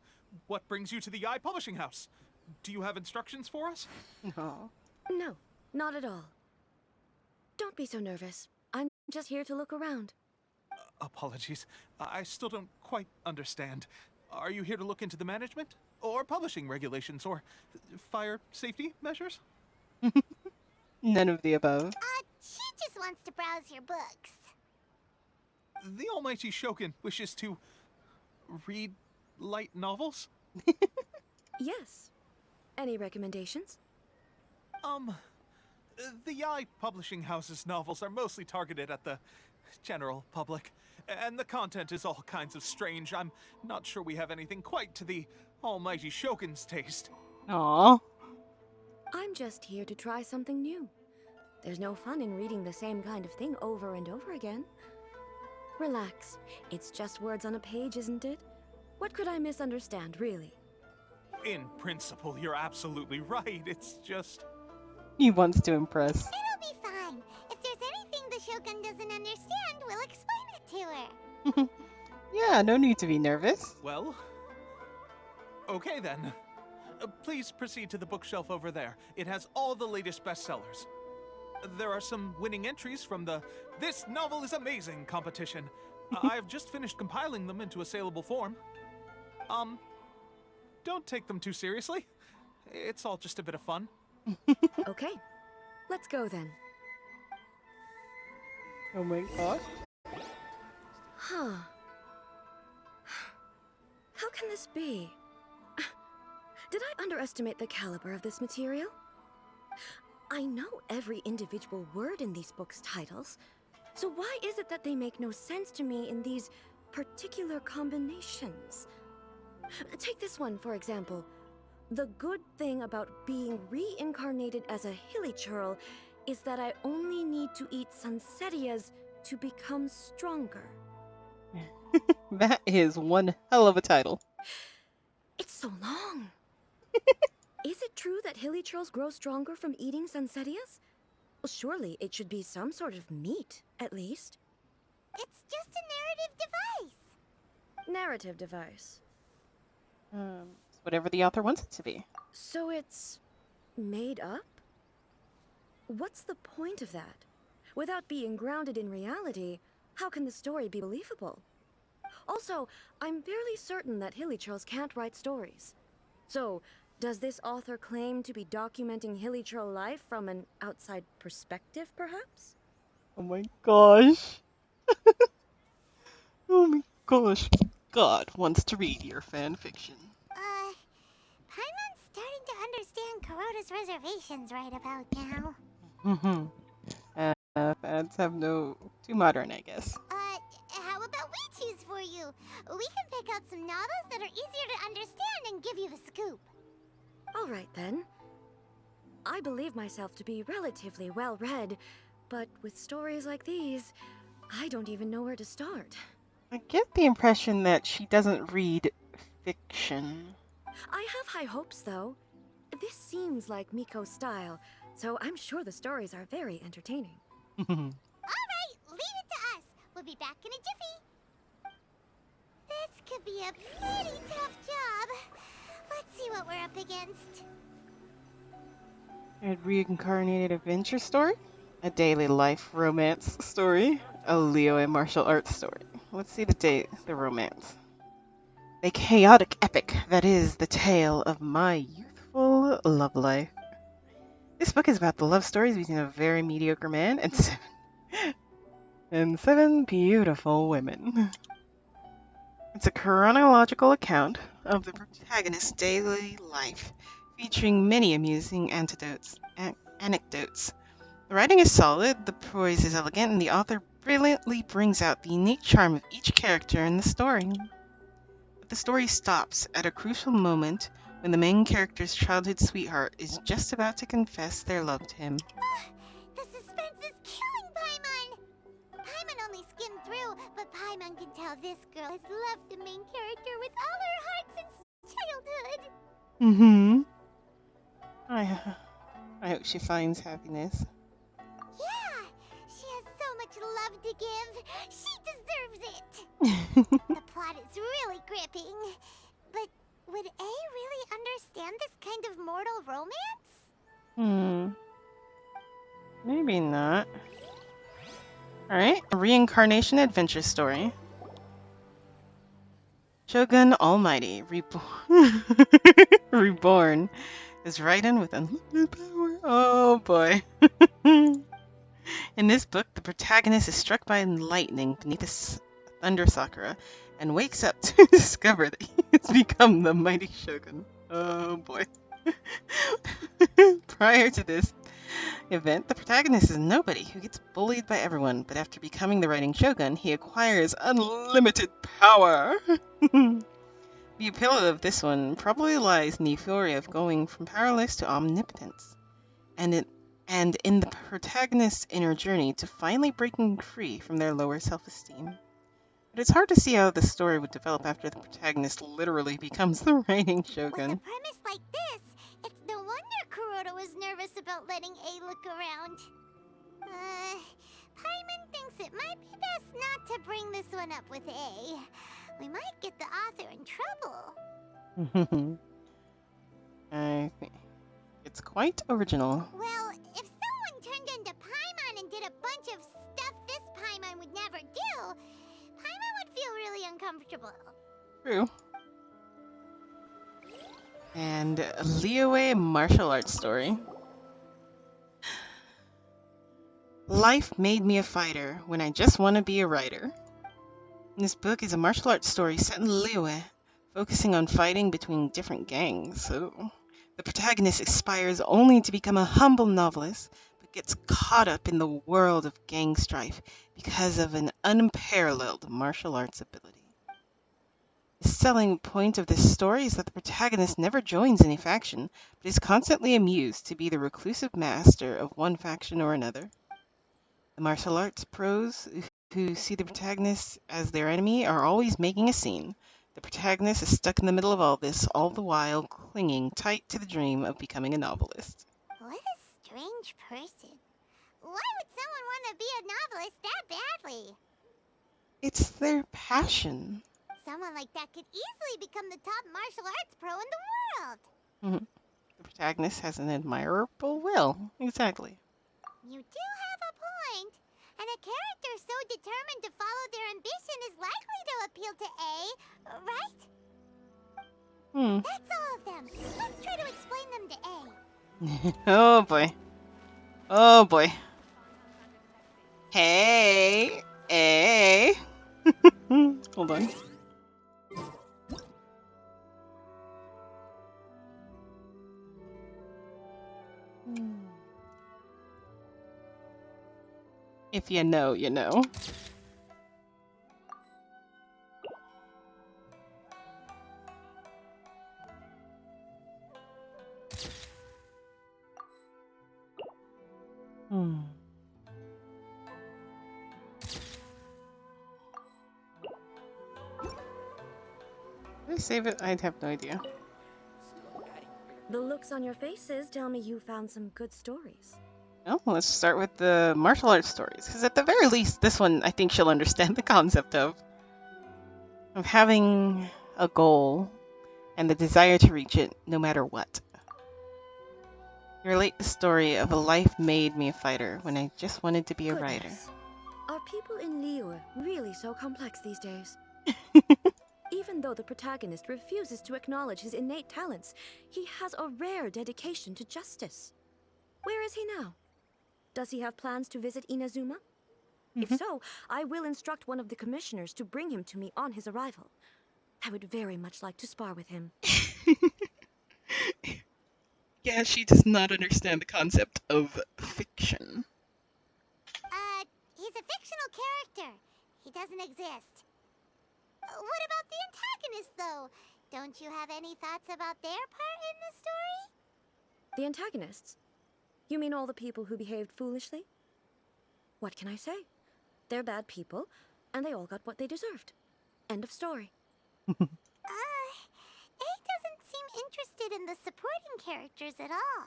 S12: What brings you to the Yai Publishing House? Do you have instructions for us?
S1: No.
S6: No, not at all. Don't be so nervous. I'm just here to look around.
S12: Apologies. I still don't quite understand. Are you here to look into the management? Or publishing regulations? Or fire safety measures?
S1: None of the above.
S5: She just wants to browse your books.
S12: The Almighty Shogun wishes to read light novels?
S6: Yes. Any recommendations?
S12: The Yai Publishing House's novels are mostly targeted at the general public, and the content is all kinds of strange. I'm not sure we have anything quite to the Almighty Shogun's taste.
S1: Aww.
S6: I'm just here to try something new. There's no fun in reading the same kind of thing over and over again. Relax. It's just words on a page, isn't it? What could I misunderstand, really?
S12: In principle, you're absolutely right. It's just...
S1: He wants to impress.
S5: It'll be fine. If there's anything the Shogun doesn't understand, we'll explain it to her.
S1: Yeah, no need to be nervous.
S12: Well... Okay then. Please proceed to the bookshelf over there. It has all the latest bestsellers. There are some winning entries from the This Novel is Amazing competition. I've just finished compiling them into a saleable form. Don't take them too seriously. It's all just a bit of fun.
S6: Okay. Let's go then.
S1: Oh my gosh.
S6: Huh. can this be? Did I underestimate the caliber of this material? I know every individual word in these books' titles, so why is it that they make no sense to me in these particular combinations? Take this one, for example. The good thing about being reincarnated as a hilly churl is that I only need to eat sunsettias to become stronger.
S1: That is one hell of a title.
S6: It's so long. Is it true that hilly churls grow stronger from eating sunsettias? Well, surely it should be some sort of meat, at least.
S5: It's just a narrative device.
S6: Narrative device.
S1: It's whatever the author wants it to be.
S6: So it's made up? What's the point of that? Without being grounded in reality, how can the story be believable? Also, I'm fairly certain that hilly churls can't write stories. So, does this author claim to be documenting hilly churl life from an outside perspective, perhaps?
S1: Oh my gosh. Oh my gosh. God wants to read your fan fiction.
S5: Paimon's starting to understand Kuroda's reservations right about now.
S1: Fans have no... too modern, I guess.
S5: How about we choose for you? We can pick out some novels that are easier to understand and give you the scoop.
S6: All right, then. I believe myself to be relatively well-read, but with stories like these, I don't even know where to start.
S1: I get the impression that she doesn't read fiction.
S6: I have high hopes, though. This seems like Miko's style, so I'm sure the stories are very entertaining.
S5: All right, leave it to us. We'll be back in a jiffy. This could be a pretty tough job. Let's see what we're up against.
S1: A reincarnated adventure story, a daily life romance story, a Leo and martial arts story. Let's see the romance. The chaotic epic that is the tale of my youthful love life. This book is about the love stories between a very mediocre man and seven beautiful women. It's a chronological account of the protagonist's daily life, featuring many amusing anecdotes. The writing is solid, the prose is elegant, and the author brilliantly brings out the unique charm of each character in the story. But the story stops at a crucial moment when the main character's childhood sweetheart is just about to confess their love to him.
S5: The suspense is killing Paimon! Paimon only skimmed through, but Paimon can tell this girl has loved the main character with all her heart since childhood.
S1: I hope she finds happiness.
S5: Yeah, she has so much love to give. She deserves it. The plot is really gripping. But would A really understand this kind of mortal romance?
S1: Maybe not. Alright, a reincarnation adventure story. Shogun Almighty, Reborn, is Raiden with unlimited power. Oh boy. In this book, the protagonist is struck by lightning beneath a thunder sakura and wakes up to discover that he has become the mighty shogun. Oh boy. Prior to this event, the protagonist is nobody who gets bullied by everyone, but after becoming the Raiden Shogun, he acquires unlimited power. The appeal of this one probably lies in the euphoria of going from powerless to omnipotence, and in the protagonist's inner journey to finally breaking free from their lower self-esteem. But it's hard to see how the story would develop after the protagonist literally becomes the reigning shogun.
S5: With a premise like this, it's no wonder Kuroda was nervous about letting A look around. Paimon thinks it might be best not to bring this one up with A. We might get the author in trouble.
S1: I think it's quite original.
S5: Well, if someone turned into Paimon and did a bunch of stuff this Paimon would never do, Paimon would feel really uncomfortable.
S1: True. And a Liyue martial arts story. Life made me a fighter when I just want to be a writer. This book is a martial arts story set in Liyue, focusing on fighting between different gangs. So the protagonist aspires only to become a humble novelist, but gets caught up in the world of gang strife because of an unparalleled martial arts ability. The selling point of this story is that the protagonist never joins any faction, but is constantly amused to be the reclusive master of one faction or another. The martial arts pros who see the protagonist as their enemy are always making a scene. The protagonist is stuck in the middle of all this, all the while clinging tight to the dream of becoming a novelist.
S5: What a strange person. Why would someone want to be a novelist that badly?
S1: It's their passion.
S5: Someone like that could easily become the top martial arts pro in the world.
S1: Mhm. The protagonist has an admirable will. Exactly.
S5: You do have a point. And a character so determined to follow their ambition is likely to appeal to A, right? That's all of them. Let's try to explain them to A.
S1: Oh boy. Oh boy. Hey. Hey. Hold on. If you know, you know. Did I save it? I'd have no idea.
S6: The looks on your faces tell me you found some good stories.
S1: Well, let's start with the martial arts stories, because at the very least, this one I think she'll understand the concept of having a goal and the desire to reach it no matter what. You relate the story of a life made me a fighter when I just wanted to be a writer.
S6: Are people in Liyue really so complex these days? Even though the protagonist refuses to acknowledge his innate talents, he has a rare dedication to justice. Where is he now? Does he have plans to visit Inazuma? If so, I will instruct one of the commissioners to bring him to me on his arrival. I would very much like to spar with him.
S1: Yeah, she does not understand the concept of fiction.
S5: He's a fictional character. He doesn't exist. What about the antagonist, though? Don't you have any thoughts about their part in the story?
S6: The antagonists? You mean all the people who behaved foolishly? What can I say? They're bad people, and they all got what they deserved. End of story.
S5: A doesn't seem interested in the supporting characters at all.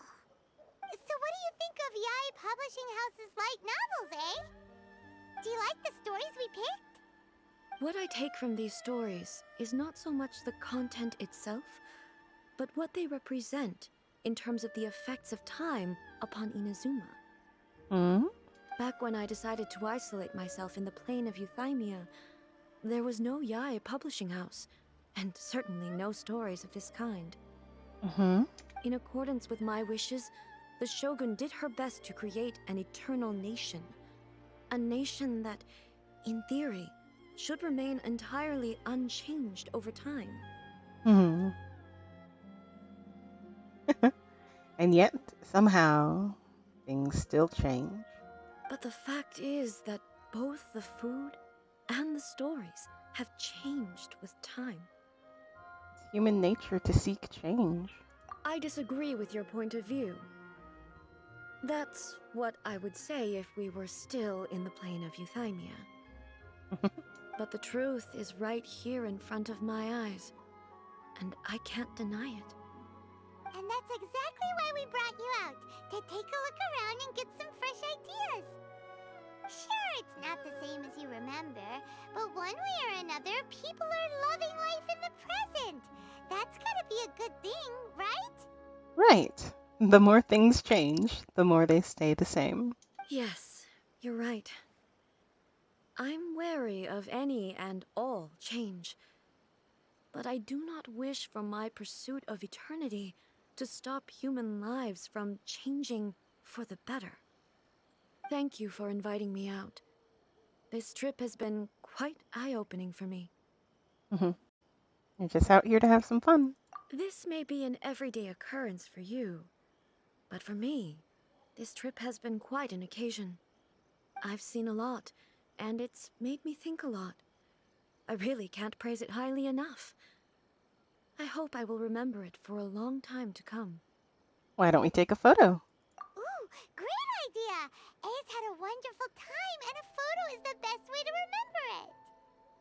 S5: So what do you think of Yae Publishing House's light novels, eh? Do you like the stories we picked?
S6: What I take from these stories is not so much the content itself, but what they represent in terms of the effects of time upon Inazuma. Back when I decided to isolate myself in the plane of Euthymia, there was no Yae Publishing House, and certainly no stories of this kind. In accordance with my wishes, the Shogun did her best to create an eternal nation. A nation that, in theory, should remain entirely unchanged over time.
S1: And yet, somehow, things still change.
S6: But the fact is that both the food and the stories have changed with time.
S1: It's human nature to seek change.
S6: I disagree with your point of view. That's what I would say if we were still in the plane of Euthymia. But the truth is right here in front of my eyes, and I can't deny it.
S5: And that's exactly why we brought you out, to take a look around and get some fresh ideas. Sure, it's not the same as you remember, but one way or another, people are loving life in the present. That's gotta be a good thing, right?
S1: Right. The more things change, the more they stay the same.
S6: Yes, you're right. I'm wary of any and all change. But I do not wish for my pursuit of eternity to stop human lives from changing for the better. Thank you for inviting me out. This trip has been quite eye-opening for me.
S1: You're just out here to have some fun.
S6: This may be an everyday occurrence for you, but for me, this trip has been quite an occasion. I've seen a lot, and it's made me think a lot. I really can't praise it highly enough. I hope I will remember it for a long time to come.
S1: Why don't we take a photo?
S5: Ooh, great idea! A's had a wonderful time, and a photo is the best way to remember it.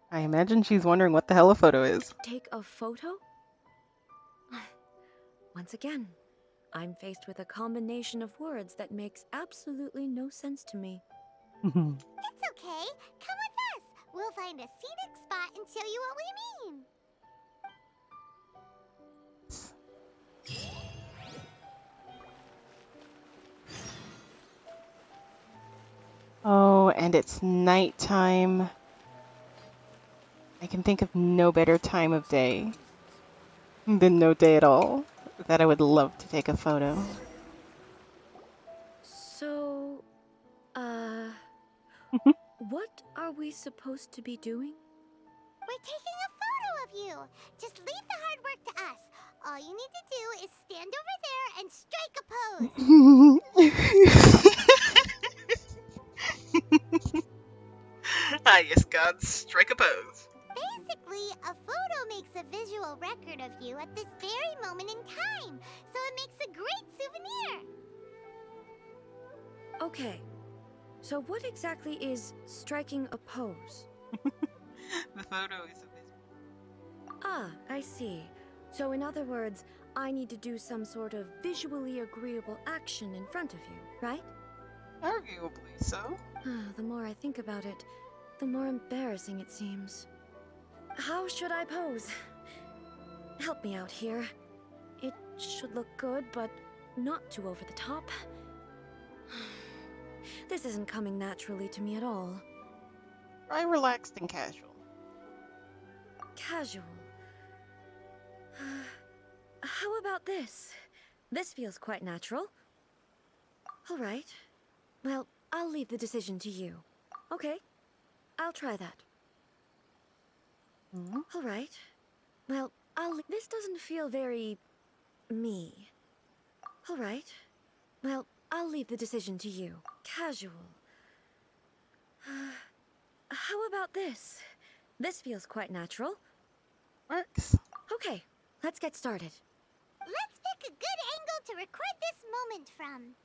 S1: I imagine she's wondering what the hell a photo is.
S6: Take a photo? Once again, I'm faced with a combination of words that makes absolutely no sense to me.
S5: It's okay. Come with us. We'll find a scenic spot and show you what we mean.
S1: Oh, and it's nighttime. I can think of no better time of day than no day at all that I would love to take a photo.
S6: So, what are we supposed to be doing?
S5: We're taking a photo of you. Just leave the hard work to us. All you need to do is stand over there and strike a pose.
S1: Ah, yes, God, strike a pose.
S5: Basically, a photo makes a visual record of you at this very moment in time, so it makes a great souvenir.
S6: Okay, so what exactly is striking a pose?
S1: The photo is a visual.
S6: Ah, I see. So in other words, I need to do some sort of visually agreeable action in front of you, right?
S1: Arguably so.
S6: The more I think about it, the more embarrassing it seems. How should I pose? Help me out here. It should look good, but not too over the top. This isn't coming naturally to me at all.
S1: Try relaxed and casual.
S6: Casual. How about this? This feels quite natural. All right. Well, I'll leave the decision to you. Okay, I'll try that. All right. Well, this doesn't feel very... me. All right. Well, I'll leave the decision to you. Casual. How about this? This feels quite natural.
S1: Works.
S6: Okay, let's get started.
S5: Let's pick a good angle to record this moment from.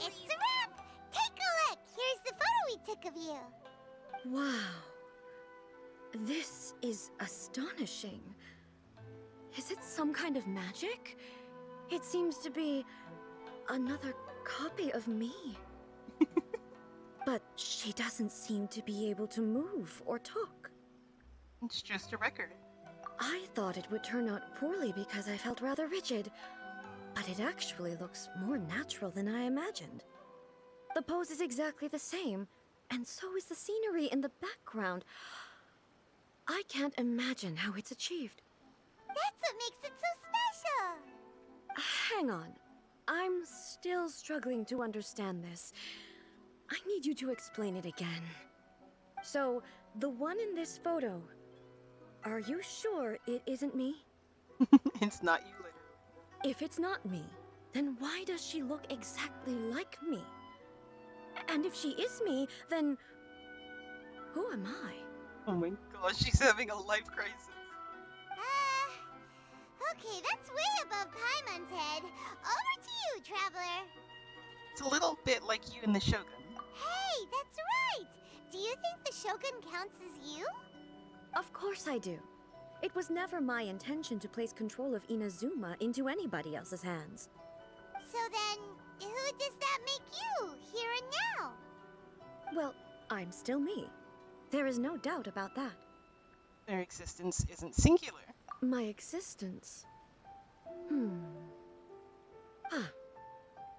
S5: It's a wrap! Take a look! Here's the photo we took of you.
S6: Wow. This is astonishing. Is it some kind of magic? It seems to be another copy of me. But she doesn't seem to be able to move or talk.
S1: It's just a record.
S6: I thought it would turn out poorly because I felt rather rigid, but it actually looks more natural than I imagined. The pose is exactly the same, and so is the scenery in the background. I can't imagine how it's achieved.
S5: That's what makes it so special.
S6: Hang on. I'm still struggling to understand this. I need you to explain it again. So, the one in this photo, are you sure it isn't me?
S1: It's not you, literally.
S6: If it's not me, then why does she look exactly like me? And if she is me, then who am I?
S1: Oh my gosh, she's having a life crisis.
S5: Okay, that's way above Paimon's head. Over to you, Traveler.
S1: It's a little bit like you and the Shogun.
S5: Hey, that's right! Do you think the Shogun counts as you?
S6: Of course I do. It was never my intention to place control of Inazuma into anybody else's hands.
S5: So then, who does that make you, here and now?
S6: Well, I'm still me. There is no doubt about that.
S1: Their existence isn't singular.
S6: My existence?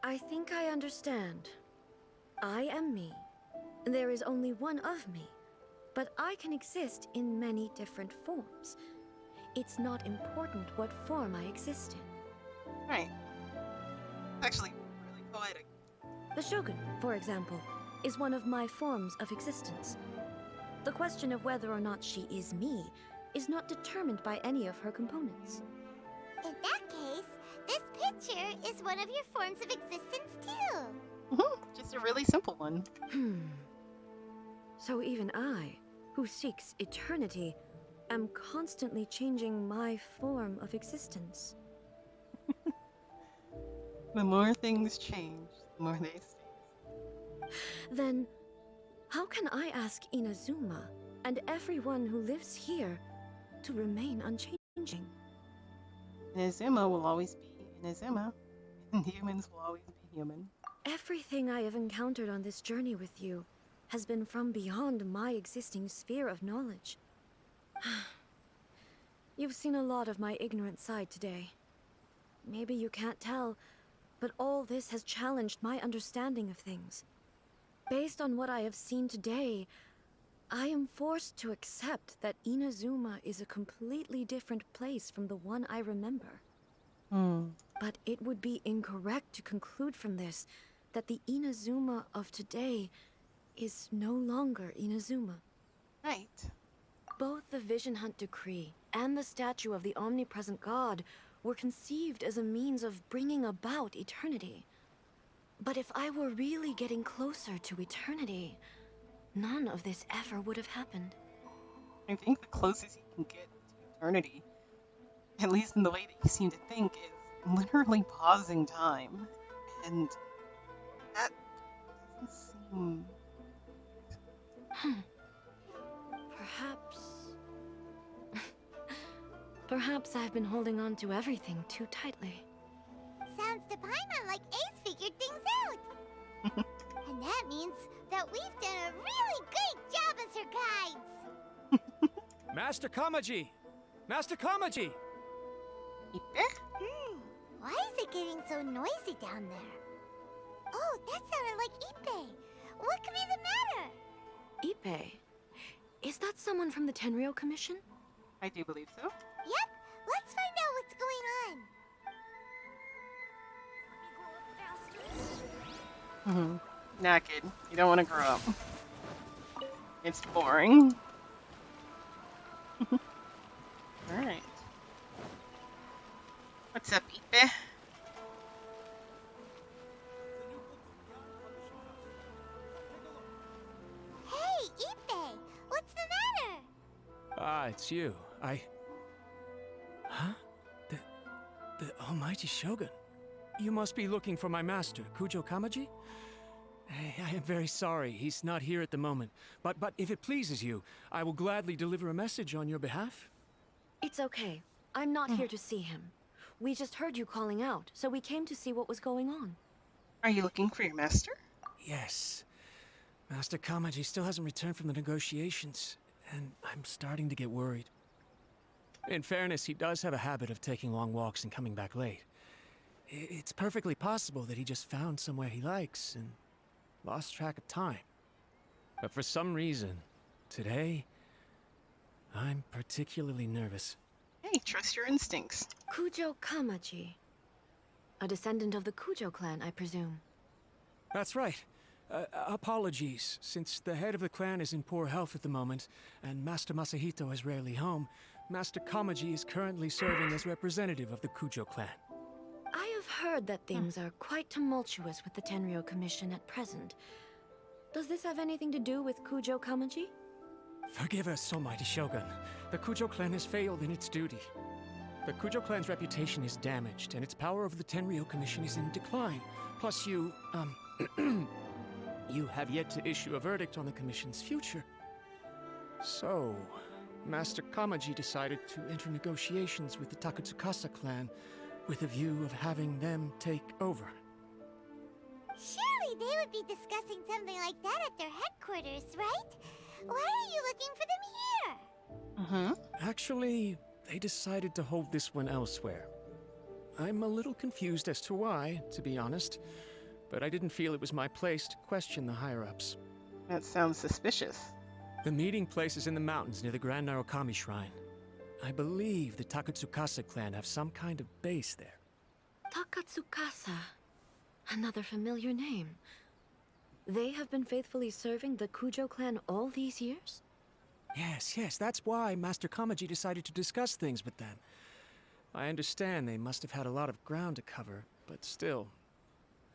S6: I think I understand. I am me. There is only one of me, but I can exist in many different forms. It's not important what form I exist in.
S1: Right. Actually, really poetic.
S6: The Shogun, for example, is one of my forms of existence. The question of whether or not she is me is not determined by any of her components.
S5: In that case, this picture is one of your forms of existence too.
S1: Just a really simple one.
S6: So even I, who seeks eternity, am constantly changing my form of existence.
S1: The more things change, the more they stay.
S6: Then, how can I ask Inazuma and everyone who lives here to remain unchanging?
S1: Inazuma will always be Inazuma, and humans will always be human.
S6: Everything I have encountered on this journey with you has been from beyond my existing sphere of knowledge. You've seen a lot of my ignorant side today. Maybe you can't tell, but all this has challenged my understanding of things. Based on what I have seen today, I am forced to accept that Inazuma is a completely different place from the one I remember. But it would be incorrect to conclude from this that the Inazuma of today is no longer Inazuma.
S1: Right.
S6: Both the Vision Hunt Decree and the statue of the omnipresent god were conceived as a means of bringing about eternity. But if I were really getting closer to eternity, none of this ever would have happened.
S1: I think the closest you can get to eternity, at least in the way that you seem to think, is literally pausing time. And that doesn't seem...
S6: Perhaps I've been holding on to everything too tightly.
S5: Sounds to Paimon like Ace figured things out. And that means that we've done a really great job as her guides.
S4: Master Kamaji! Master Kamaji!
S5: Why is it getting so noisy down there? Oh, that sounded like Ippei. What could be the matter?
S6: Ippei? Is that someone from the Tenryou Commission?
S1: I do believe so.
S5: Yep, let's find out what's going on.
S1: Nah, kid. You don't want to grow up. It's boring. Alright. What's up, Ippei?
S5: Hey, Ippei! What's the matter?
S4: Ah, it's you. Huh? The Almighty Shogun. You must be looking for my master, Kujo Kamaji? I am very sorry, he's not here at the moment. But if it pleases you, I will gladly deliver a message on your behalf.
S6: It's okay. I'm not here to see him. We just heard you calling out, so we came to see what was going on.
S1: Are you looking for your master?
S4: Yes. Master Kamaji still hasn't returned from the negotiations, and I'm starting to get worried. In fairness, he does have a habit of taking long walks and coming back late. It's perfectly possible that he just found somewhere he likes and lost track of time. But for some reason, today, I'm particularly nervous.
S1: Hey, trust your instincts.
S6: Kujo Kamaji. A descendant of the Kujo clan, I presume.
S4: That's right. Apologies, since the head of the clan is in poor health at the moment, and Master Masahito is rarely home, Master Kamaji is currently serving as representative of the Kujo clan.
S6: I have heard that things are quite tumultuous with the Tenryou Commission at present. Does this have anything to do with Kujo Kamaji?
S4: Forgive us, Almighty Shogun. The Kujo clan has failed in its duty. The Kujo clan's reputation is damaged, and its power over the Tenryou Commission is in decline. Plus you, you have yet to issue a verdict on the Commission's future. So, Master Kamaji decided to enter negotiations with the Takatsukasa clan with a view of having them take over.
S5: Surely they would be discussing something like that at their headquarters, right? Why are you looking for them here?
S4: Actually, they decided to hold this one elsewhere. I'm a little confused as to why, to be honest, but I didn't feel it was my place to question the higher-ups.
S1: That sounds suspicious.
S4: The meeting place is in the mountains near the Grand Narukami Shrine. I believe the Takatsukasa clan have some kind of base there.
S6: Takatsukasa. Another familiar name. They have been faithfully serving the Kujo clan all these years?
S4: Yes, that's why Master Kamaji decided to discuss things with them. I understand they must have had a lot of ground to cover, but still,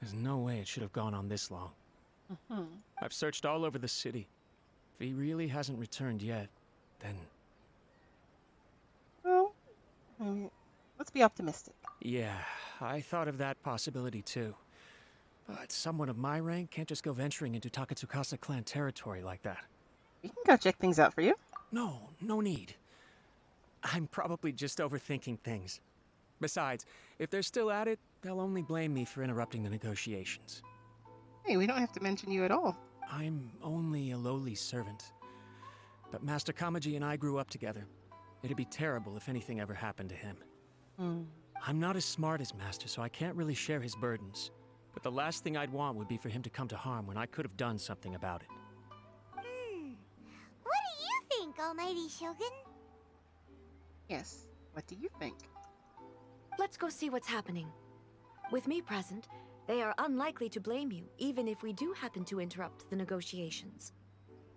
S4: there's no way it should have gone on this long. I've searched all over the city. If he really hasn't returned yet, then...
S1: Well, let's be optimistic.
S4: Yeah, I thought of that possibility too. But someone of my rank can't just go venturing into Takatsukasa clan territory like that.
S1: We can go check things out for you.
S4: No need. I'm probably just overthinking things. Besides, if they're still at it, they'll only blame me for interrupting the negotiations.
S1: Hey, we don't have to mention you at all.
S4: I'm only a lowly servant. But Master Kamaji and I grew up together. It'd be terrible if anything ever happened to him. I'm not as smart as Master, so I can't really share his burdens. But the last thing I'd want would be for him to come to harm when I could have done something about it.
S5: What do you think, Almighty Shogun?
S1: Yes, what do you think?
S6: Let's go see what's happening. With me present, they are unlikely to blame you, even if we do happen to interrupt the negotiations.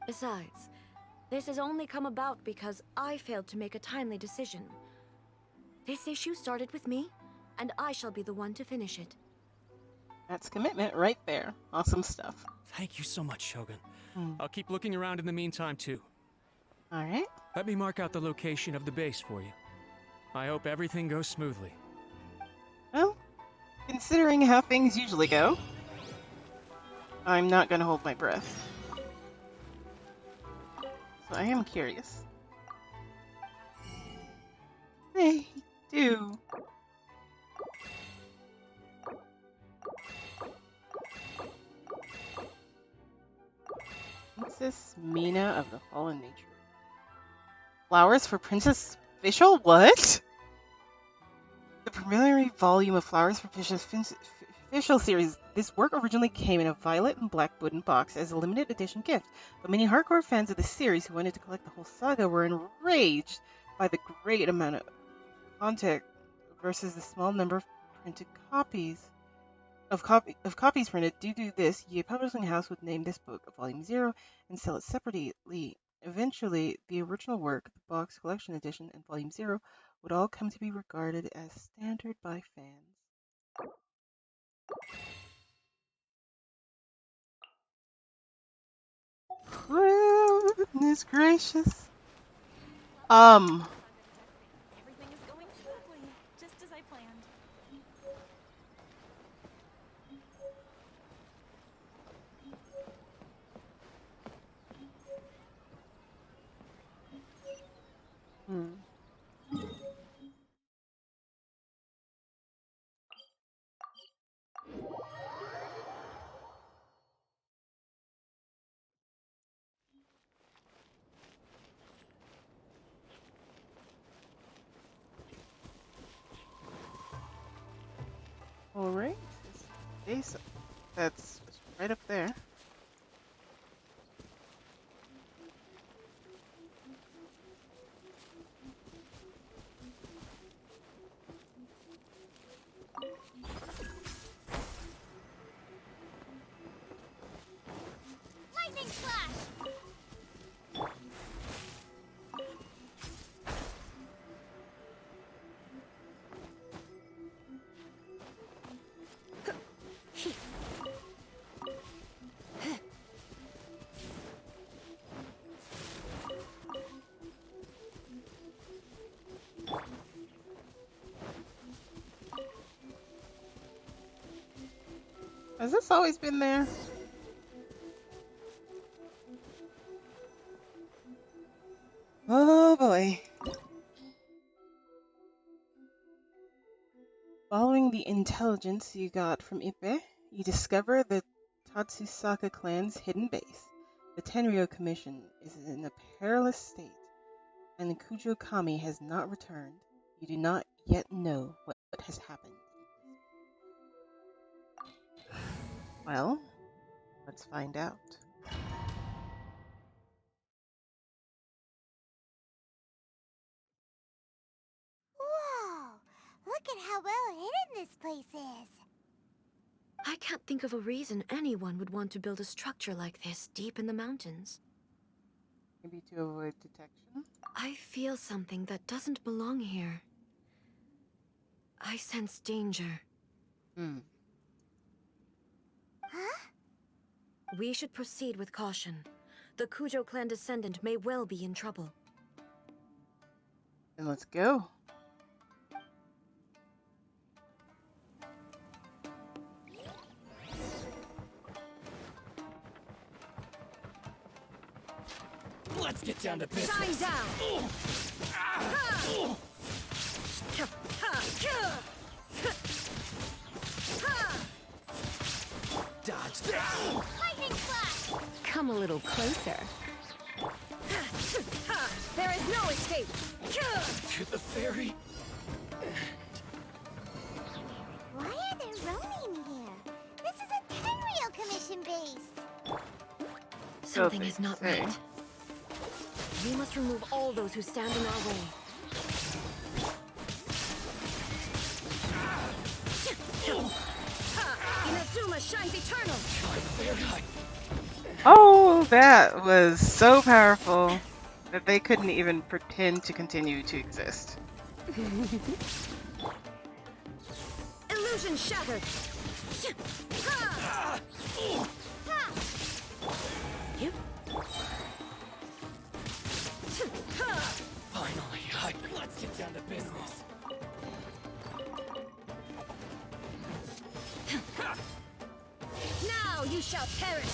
S6: Besides, this has only come about because I failed to make a timely decision. This issue started with me, and I shall be the one to finish it.
S1: That's commitment right there. Awesome stuff.
S4: Thank you so much, Shogun. I'll keep looking around in the meantime, too.
S1: All right.
S4: Let me mark out the location of the base for you. I hope everything goes smoothly.
S1: Well, considering how things usually go, I'm not going to hold my breath. So I am curious. Hey, do. Princess Mina of the Fallen Nature. Flowers for Princess Official? What? The preliminary volume of Flowers for Princess Official series. This work originally came in a violet and black wooden box as a limited edition gift, but many hardcore fans of the series who wanted to collect the whole saga were enraged by the great amount of content versus the small number of printed copies. Of copies printed. Due to this, Ye Publishing House would name this book Volume 0 and sell it separately. Eventually, the original work, the box collection edition, and Volume 0 would all come to be regarded as standard by fans. Goodness gracious.
S9: Everything is going smoothly, just as I planned.
S1: Alright. Base. That's right up there.
S5: Lightning Slash!
S1: Has this always been there? Oh Following the intelligence you got from Ipe, you discover the Tatsusaka clan's hidden base. The Tenryo Commission is in a perilous state, and Kujo Kami has not returned. You do not yet know what has happened. Well, let's find out.
S5: Whoa! Look at how well hidden this place is.
S6: I can't think of a reason anyone would want to build a structure like this deep in the mountains.
S1: Maybe to avoid detection?
S6: I feel something that doesn't belong here. I sense danger.
S5: Huh?
S6: We should proceed with caution. The Kujo clan descendant may well be in trouble.
S1: Then let's go.
S8: Let's get down to business.
S6: Shine down!
S8: Dodge this.
S5: Lightning flash!
S7: Come a little closer.
S6: There is no escape!
S8: To the ferry.
S5: Why are there Ronin here? This is a Tenryo Commission base.
S6: Something is not right. We must remove all those who stand in our way. Inazuma shines eternal!
S1: Oh, that was so powerful that they couldn't even pretend to continue to exist.
S6: Illusion shattered! You?
S8: Finally, let's get down to business.
S6: Now you shall perish!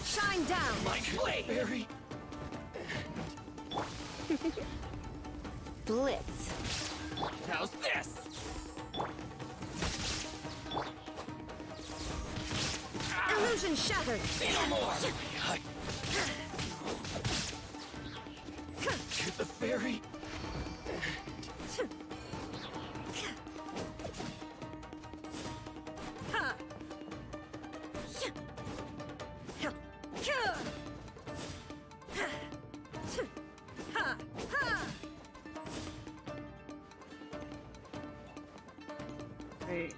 S6: Shine down!
S8: My ferry.
S7: Blitz.
S8: How's this?
S6: Illusion shattered!
S8: No more. To the ferry.
S1: Great.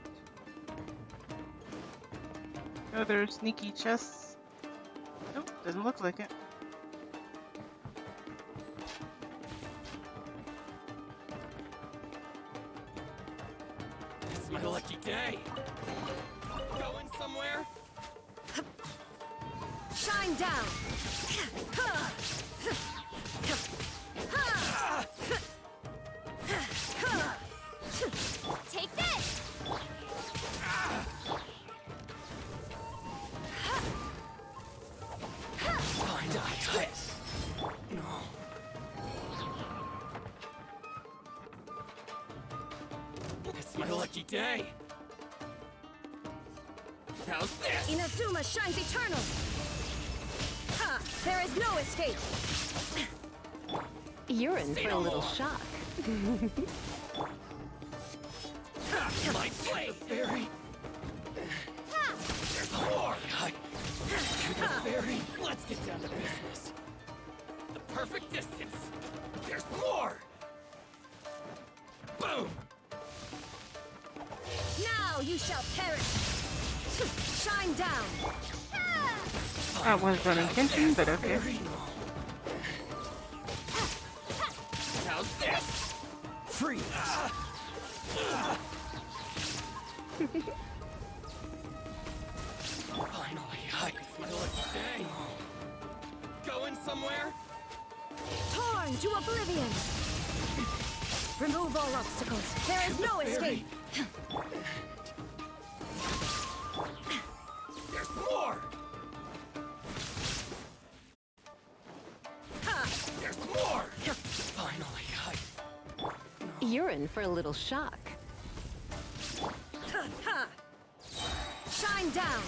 S1: Oh, there's sneaky chests. Nope, doesn't look like it.
S8: It's my lucky day. Going somewhere?
S6: Shine down!
S5: Take this!
S8: Find this. No. It's my lucky day. How's this?
S6: Inazuma shines eternal! Ha! There is no escape!
S7: You're in for a little shock.
S8: My play, ferry. There's more. To the ferry. Let's get down to business. The perfect distance. There's more. Boom.
S6: Now you shall perish! Shine down!
S1: That was unintentional, but okay.
S8: How's this? Freeze. Finally, it's my lucky day. Going somewhere?
S6: Torn to oblivion! Remove all obstacles. There is no escape!
S8: There's more! There's more! Finally,
S7: You're in for a little shock.
S6: Shine down!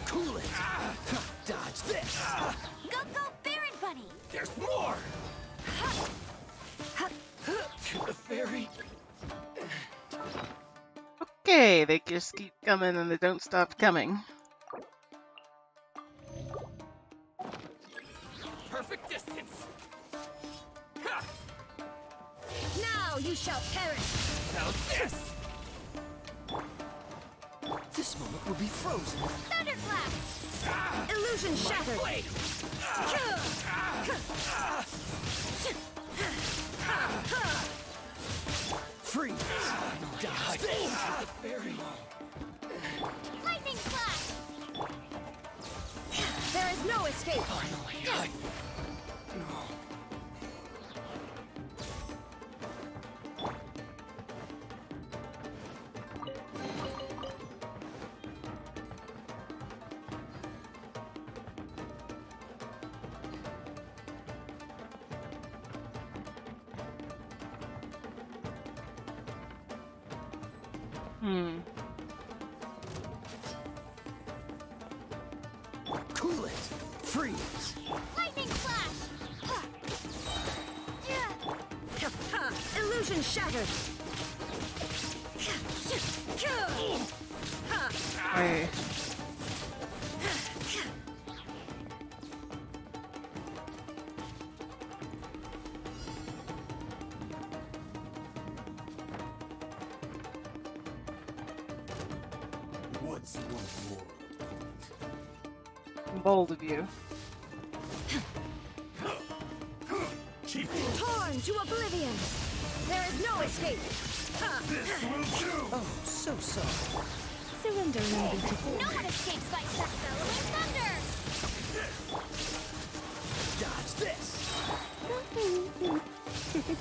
S8: Cool it! Dodge this!
S5: Go, Baron Bunny!
S8: There's more! To the fairy.
S1: Okay, they just keep coming and they don't stop coming.
S8: Perfect distance.
S6: Now you shall perish!
S8: How's this? This moment will be frozen.
S5: Thunderclap!
S6: Illusion shattered!
S8: Blade. Freeze. Dodge this. The fairy.
S5: Lightning Slash!
S6: There is no escape!
S8: Finally, Cool it. Freeze.
S5: Lightning Slash!
S6: Illusion shattered!
S1: Wait.
S10: What's one more?
S1: Bold of you.
S6: Torn to oblivion! There is no escape!
S8: Oh, so sorry.
S6: Surrender and be
S5: No one escapes by such bellowing thunder!
S8: Dodge this.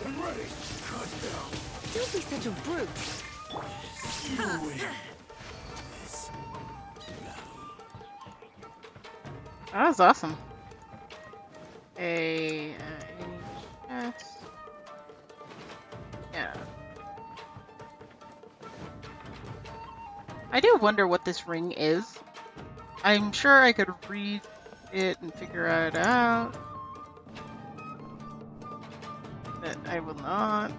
S10: I'm ready. Cut down.
S6: Don't be such a brute!
S1: That was awesome. Yes. Yeah. I do wonder what this ring is. I'm sure I could read it and figure it out. But I will not.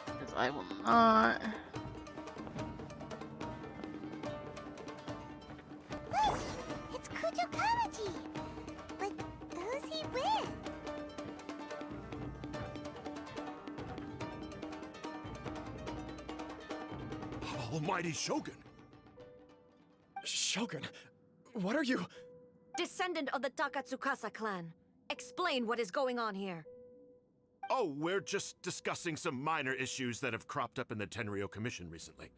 S1: Because I will not.
S5: Look! It's Kujo Kamaji! But who's he with?
S10: Almighty Shogun.
S3: Shogun, what are you?
S6: Descendant of the Takatsukasa clan. Explain what is going on here.
S10: Oh, we're just discussing some minor issues that have cropped up in the Tenryo Commission recently.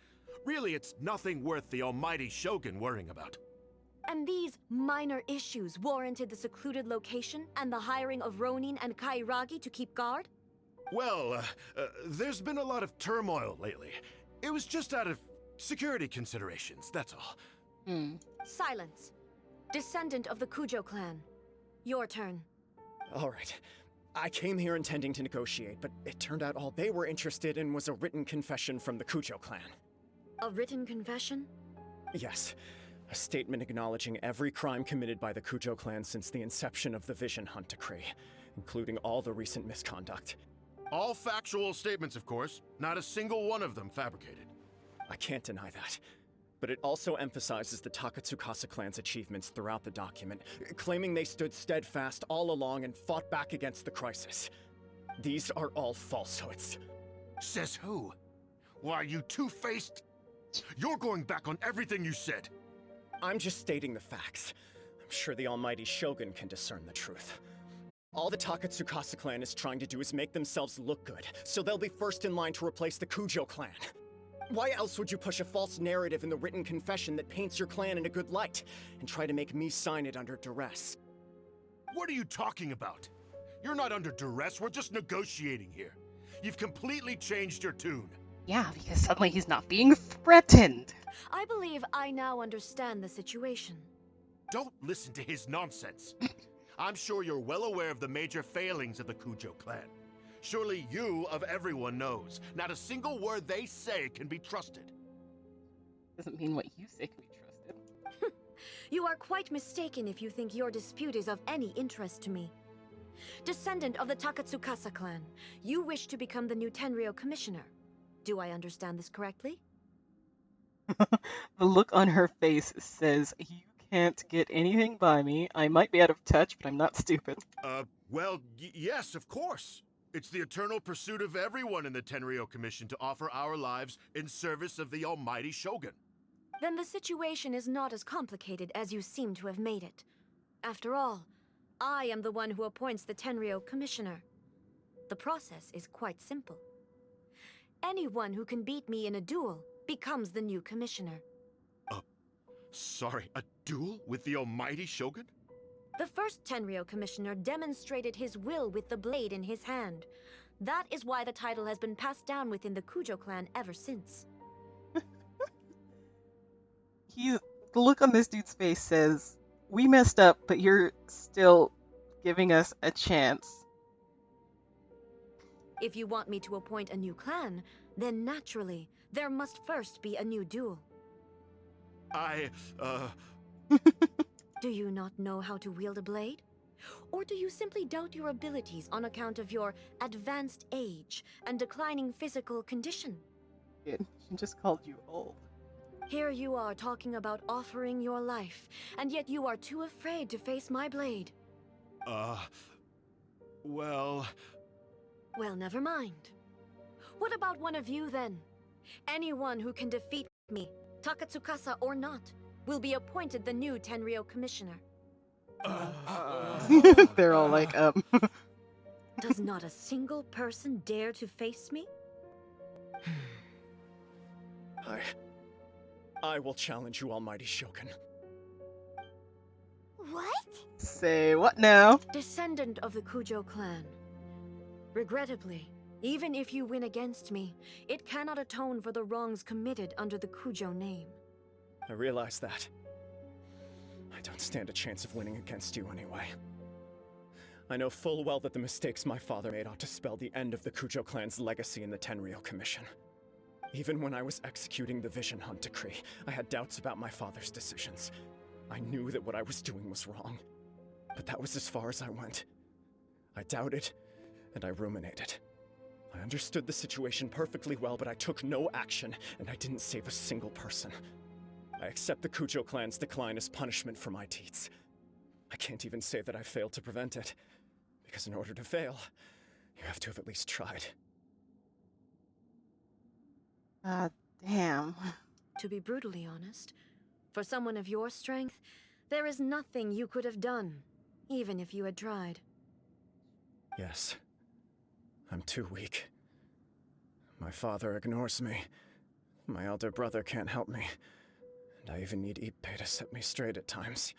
S10: Really, it's nothing worth the almighty Shogun worrying about.
S6: And these minor issues warranted the secluded location and the hiring of Ronin and Kairagi to keep guard?
S10: Well, there's been a lot of turmoil lately. It was just out of security considerations, that's all.
S6: Silence. Descendant of the Kujo clan. Your turn.
S3: All right. I came here intending to negotiate, but it turned out all they were interested in was a written confession from the Kujo clan.
S6: A written confession?
S3: Yes. A statement acknowledging every crime committed by the Kujo clan since the inception of the Vision Hunt Decree, including all the recent misconduct.
S10: All factual statements, of course. Not a single one of them fabricated.
S3: I can't deny that. But it also emphasizes the Takatsukasa clan's achievements throughout the document, claiming they stood steadfast all along and fought back against the crisis. These are all falsehoods.
S10: Says who? Why, you two-faced? You're going back on everything you said.
S3: I'm just stating the facts. I'm sure the almighty Shogun can discern the truth. All the Takatsukasa clan is trying to do is make themselves look good, so they'll be first in line to replace the Kujo clan. Why else would you push a false narrative in the written confession that paints your clan in a good light, and try to make me sign it under duress?
S10: What are you talking about? You're not under duress, we're just negotiating here. You've completely changed your tune.
S1: Yeah, because suddenly he's not being threatened.
S6: I believe I now understand the situation.
S10: Don't listen to his nonsense. I'm sure you're well aware of the major failings of the Kujo clan. Surely you, of everyone, knows. Not a single word they say can be trusted.
S1: Doesn't mean what you say can be trusted.
S6: You are quite mistaken if you think your dispute is of any interest to me. Descendant of the Takatsukasa clan, you wish to become the new Tenryou commissioner. Do I understand this correctly?
S1: The look on her face says, you can't get anything by me. I might be out of touch, but I'm not stupid.
S10: Well, yes, of course. It's the eternal pursuit of everyone in the Tenryou Commission to offer our lives in service of the almighty Shogun.
S6: Then the situation is not as complicated as you seem to have made it. After all, I am the one who appoints the Tenryou commissioner. The process is quite simple. Anyone who can beat me in a duel becomes the new commissioner.
S10: Sorry, a duel with the almighty Shogun?
S6: The first Tenryou commissioner demonstrated his will with the blade in his hand. That is why the title has been passed down within the Kujo clan ever since.
S1: The look on this dude's face says, we messed up, but you're still giving us a chance.
S6: If you want me to appoint a new clan, then naturally, there must first be a new duel.
S5: Do you not know how to wield a blade? Or do you simply doubt your abilities on account of your advanced age and declining physical condition?
S1: She just called you old.
S6: Here you are talking about offering your life, and yet you are too afraid to face my blade.
S10: Well,
S6: never mind. What about one of you, then? Anyone who can defeat me, Takatsukasa or not, will be appointed the new Tenryou commissioner.
S1: They're all like,
S6: Does not a single person dare to face me?
S3: I will challenge you, almighty Shogun.
S5: What?
S1: Say what now?
S6: Descendant of the Kujo clan. Regrettably, even if you win against me, it cannot atone for the wrongs committed under the Kujo name.
S3: I realize that. I don't stand a chance of winning against you anyway. I know full well that the mistakes my father made ought to spell the end of the Kujo clan's legacy in the Tenryou Commission. Even when I was executing the Vision Hunt decree, I had doubts about my father's decisions. I knew that what I was doing was wrong, but that was as far as I went. I doubted, and I ruminated. I understood the situation perfectly well, but I took no action, and I didn't save a single person. I accept the Kujo clan's decline as punishment for my deeds. I can't even say that I failed to prevent it, because in order to fail, you have to have at least tried.
S1: Damn.
S6: To be brutally honest, for someone of your strength, there is nothing you could have done, even if you had tried.
S3: Yes. I'm too weak. My father ignores me. My elder brother can't help me. And I even need Ippei to set me straight at times.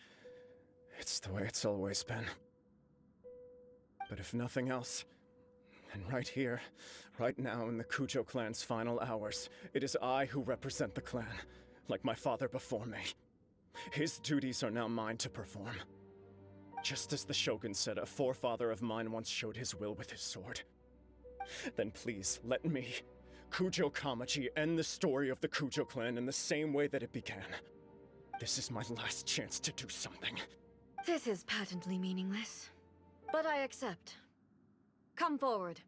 S3: It's the way it's always been. But if nothing else, then right here, right now in the Kujo clan's final hours, it is I who represent the clan, like my father before me. His duties are now mine to perform. Just as the Shogun said a forefather of mine once showed his will with his sword. Then please, let me, Kujo Kamaji, end the story of the Kujo clan in the same way that it began. This is my last chance to do something.
S6: This is patently meaningless, but I accept. Come forward.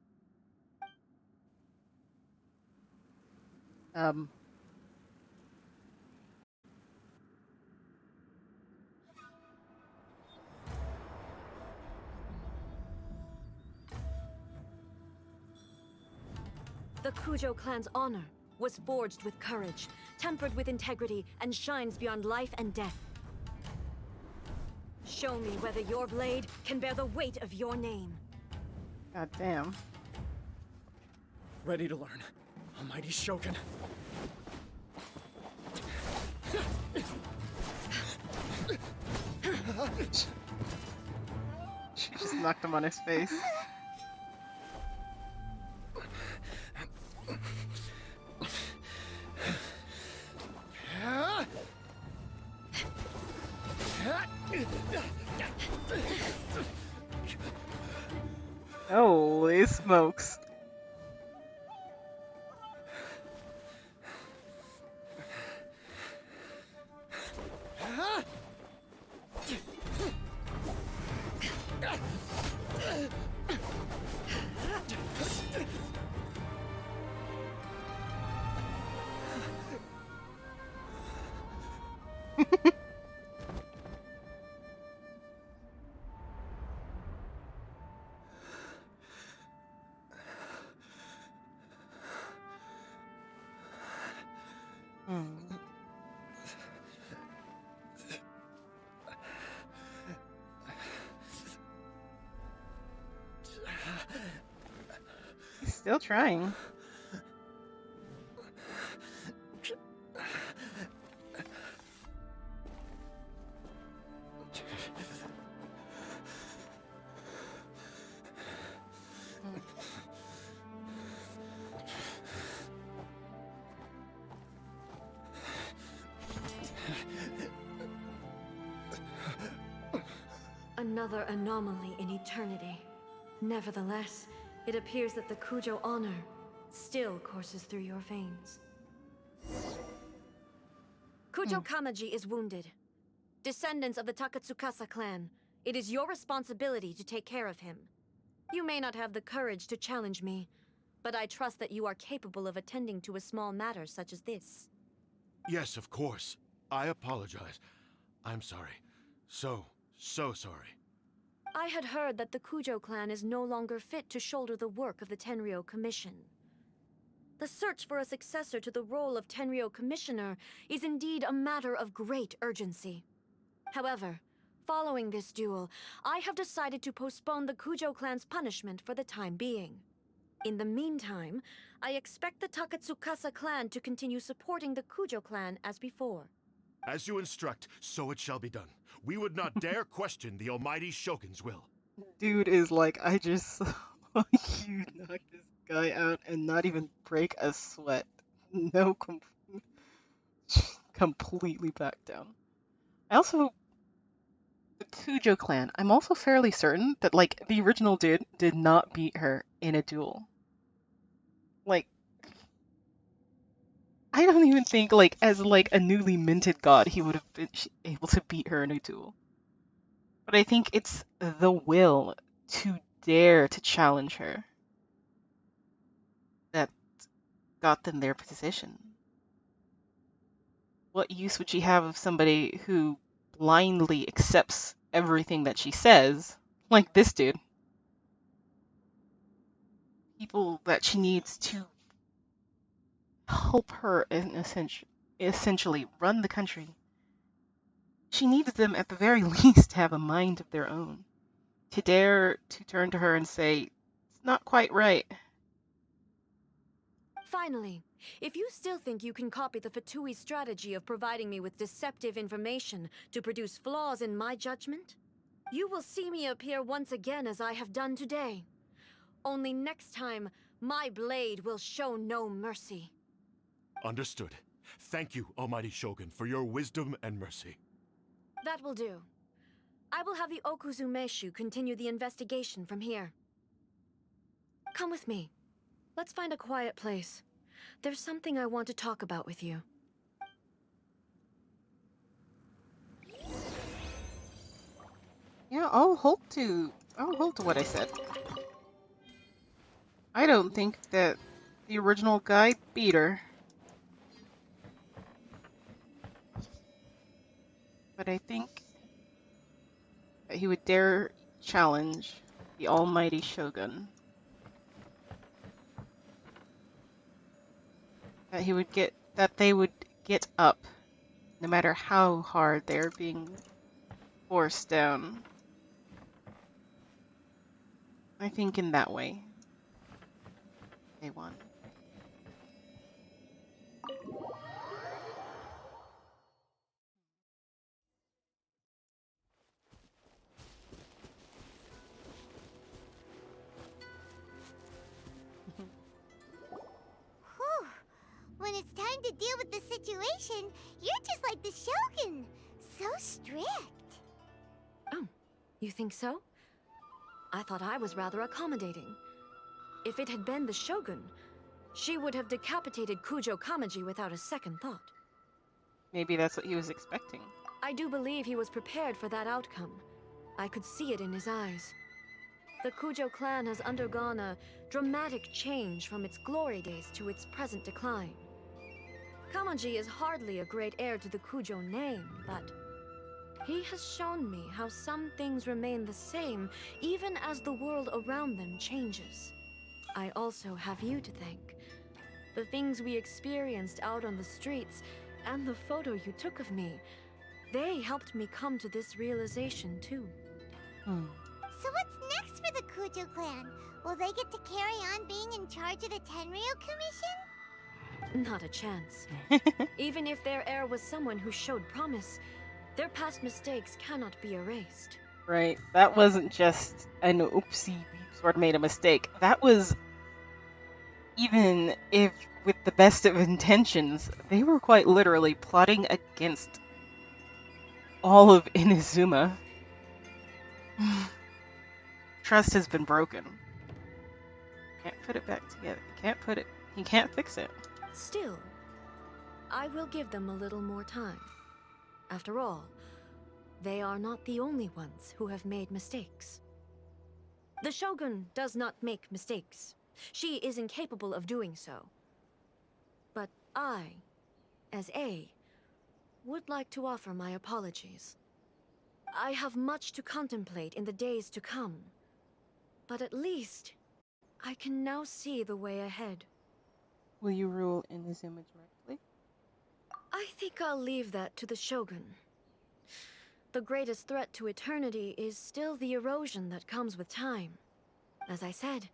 S6: The Kujo clan's honor was forged with courage, tempered with integrity, and shines beyond life and death. Show me whether your blade can bear the weight of your name.
S1: God damn.
S3: Ready to learn, almighty Shogun.
S1: She just knocked him on his face. Holy smokes. Hmm. He's still trying. Hmm.
S6: Another anomaly in eternity. Nevertheless, it appears that the Kujo honor still courses through your veins. Kujo Kamaji is wounded. Descendants of the Takatsukasa clan, it is your responsibility to take care of him. You may not have the courage to challenge me, but I trust that you are capable of attending to a small matter such as this.
S10: Yes, of course. I apologize. I'm sorry. So sorry.
S6: I had heard that the Kujo clan is no longer fit to shoulder the work of the Tenryo Commission. The search for a successor to the role of Tenryo Commissioner is indeed a matter of great urgency. However, following this duel, I have decided to postpone the Kujo clan's punishment for the time being. In the meantime, I expect the Takatsukasa clan to continue supporting the Kujo clan as before.
S10: As you instruct, so it shall be done. We would not dare question the almighty Shogun's will.
S1: Dude is like, I just saw you knock this guy out and not even break a sweat. No, completely back down. I also, the Kujo clan, I'm also fairly certain that, like, the original dude did not beat her in a duel. Like, I don't even think, like, as, like, a newly minted god, he would have been able to beat her in a duel. But I think it's the will to dare to challenge her that got them their position. What use would she have of somebody who blindly accepts everything that she says, like this dude? People that she needs to help her and essentially run the country. She needs them at the very least to have a mind of their own, to dare to turn to her and say, it's not quite right.
S6: Finally, if you still think you can copy the Fatui strategy of providing me with deceptive information to produce flaws in my judgment, you will see me appear once again as I have done today. Only next time, my blade will show no mercy.
S10: Understood. Thank you, almighty Shogun, for your wisdom and mercy.
S6: That will do. I will have the Okuzumeshu continue the investigation from here. Come with me. Let's find a quiet place. There's something I want to talk about with you.
S1: Yeah, I'll hold to what I said. I don't think that the original guy beat her. But I think that he would dare challenge the almighty Shogun. That they would get up, no matter how hard they're being forced down. I think in that way, they won.
S5: Whew. When it's time to deal with the situation, you're just like the Shogun. So strict.
S6: Oh, you think so? I thought I was rather accommodating. If it had been the Shogun, she would have decapitated Kujo Kamaji without a second thought.
S1: Maybe that's what he was expecting.
S6: I do believe he was prepared for that outcome. I could see it in his eyes. The Kujo clan has undergone a dramatic change from its glory days to its present decline. Kamaji is hardly a great heir to the Kujo name, but he has shown me how some things remain the same even as the world around them changes. I also have you to thank. The things we experienced out on the streets and the photo you took of me, they helped me come to this realization too.
S5: So what's next for the Kujo clan? Will they get to carry on being in charge of the Tenryo Commission?
S6: Not a chance. Even if their heir was someone who showed promise, their past mistakes cannot be erased.
S1: Right. That wasn't just an oopsie, we sort of made a mistake. That was, even if with the best of intentions, they were quite literally plotting against all of Inazuma. Trust has been broken. Can't put it back together. He can't fix it.
S6: Still, I will give them a little more time. After all, they are not the only ones who have made mistakes. The Shogun does not make mistakes. She is incapable of doing so. But I, as A, would like to offer my apologies. I have much to contemplate in the days to come, but at least I can now see the way ahead.
S1: Will you rule Inazuma directly?
S6: I think I'll leave that to the Shogun. The greatest threat to eternity is still the erosion that comes with time. As I said,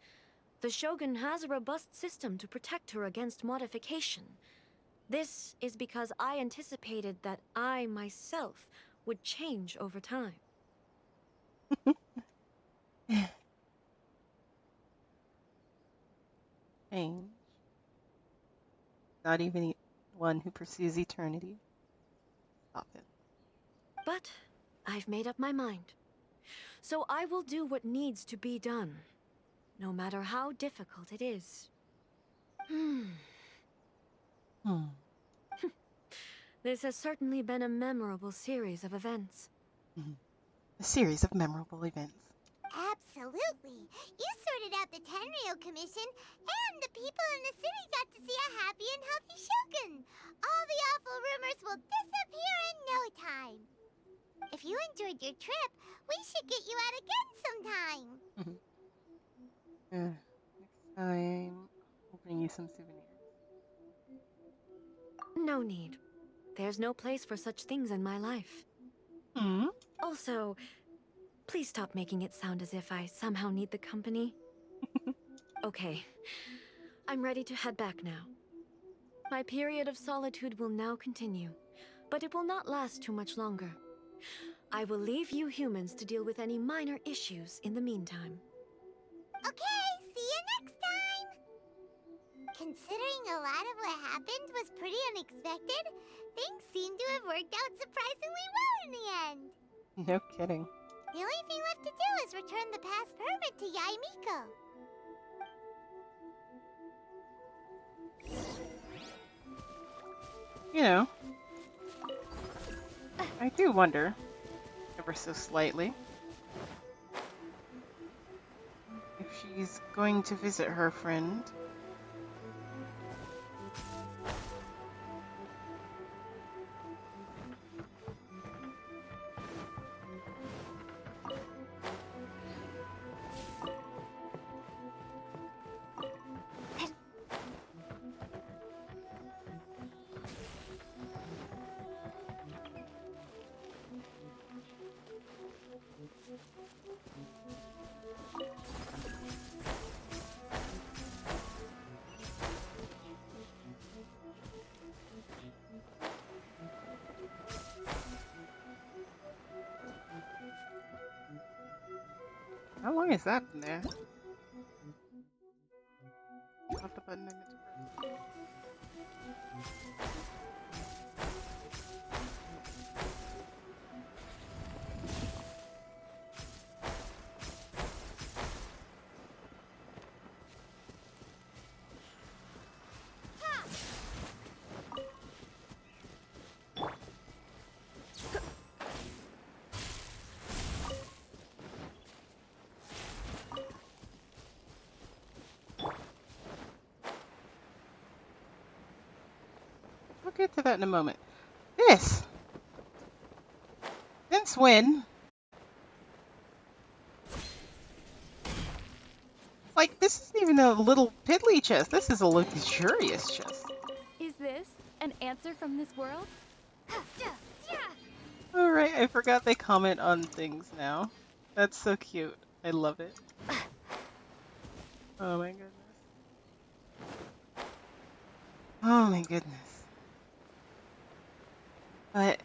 S6: the Shogun has a robust system to protect her against modification. This is because I anticipated that I myself would change over time.
S1: Change. Not even one who pursues eternity. Stop it.
S6: But I've made up my mind. So I will do what needs to be done, no matter how difficult it is. This has certainly been a memorable series of events.
S1: A series of memorable events.
S5: Absolutely. You sorted out the Tenryo Commission, and the people in the city got to see a happy and healthy Shogun. All the awful rumors will disappear in no time. If you enjoyed your trip, we should get you out again sometime.
S1: Next time, we'll bring you some souvenirs.
S6: No need. There's no place for such things in my life. Also, please stop making it sound as if I somehow need the company. Okay, I'm ready to head back now. My period of solitude will now continue, but it will not last too much longer. I will leave you humans to deal with any minor issues in the meantime.
S5: Okay, see you next time! Considering a lot of what happened was pretty unexpected, things seem to have worked out surprisingly well in the end.
S1: No kidding.
S5: The only thing left to do is return the past permit to Yae Miko.
S1: You know, I do wonder, ever so slightly, if she's going to visit her friend. How long is that in there? Not the button I meant to press. We'll get to that in a moment. This! Since when? Like, this isn't even a little piddly chest. This is a luxurious chest.
S9: Is this an answer from this world?
S1: Alright, I forgot they comment on things now. That's so cute. I love it. Oh my goodness. Oh my goodness. But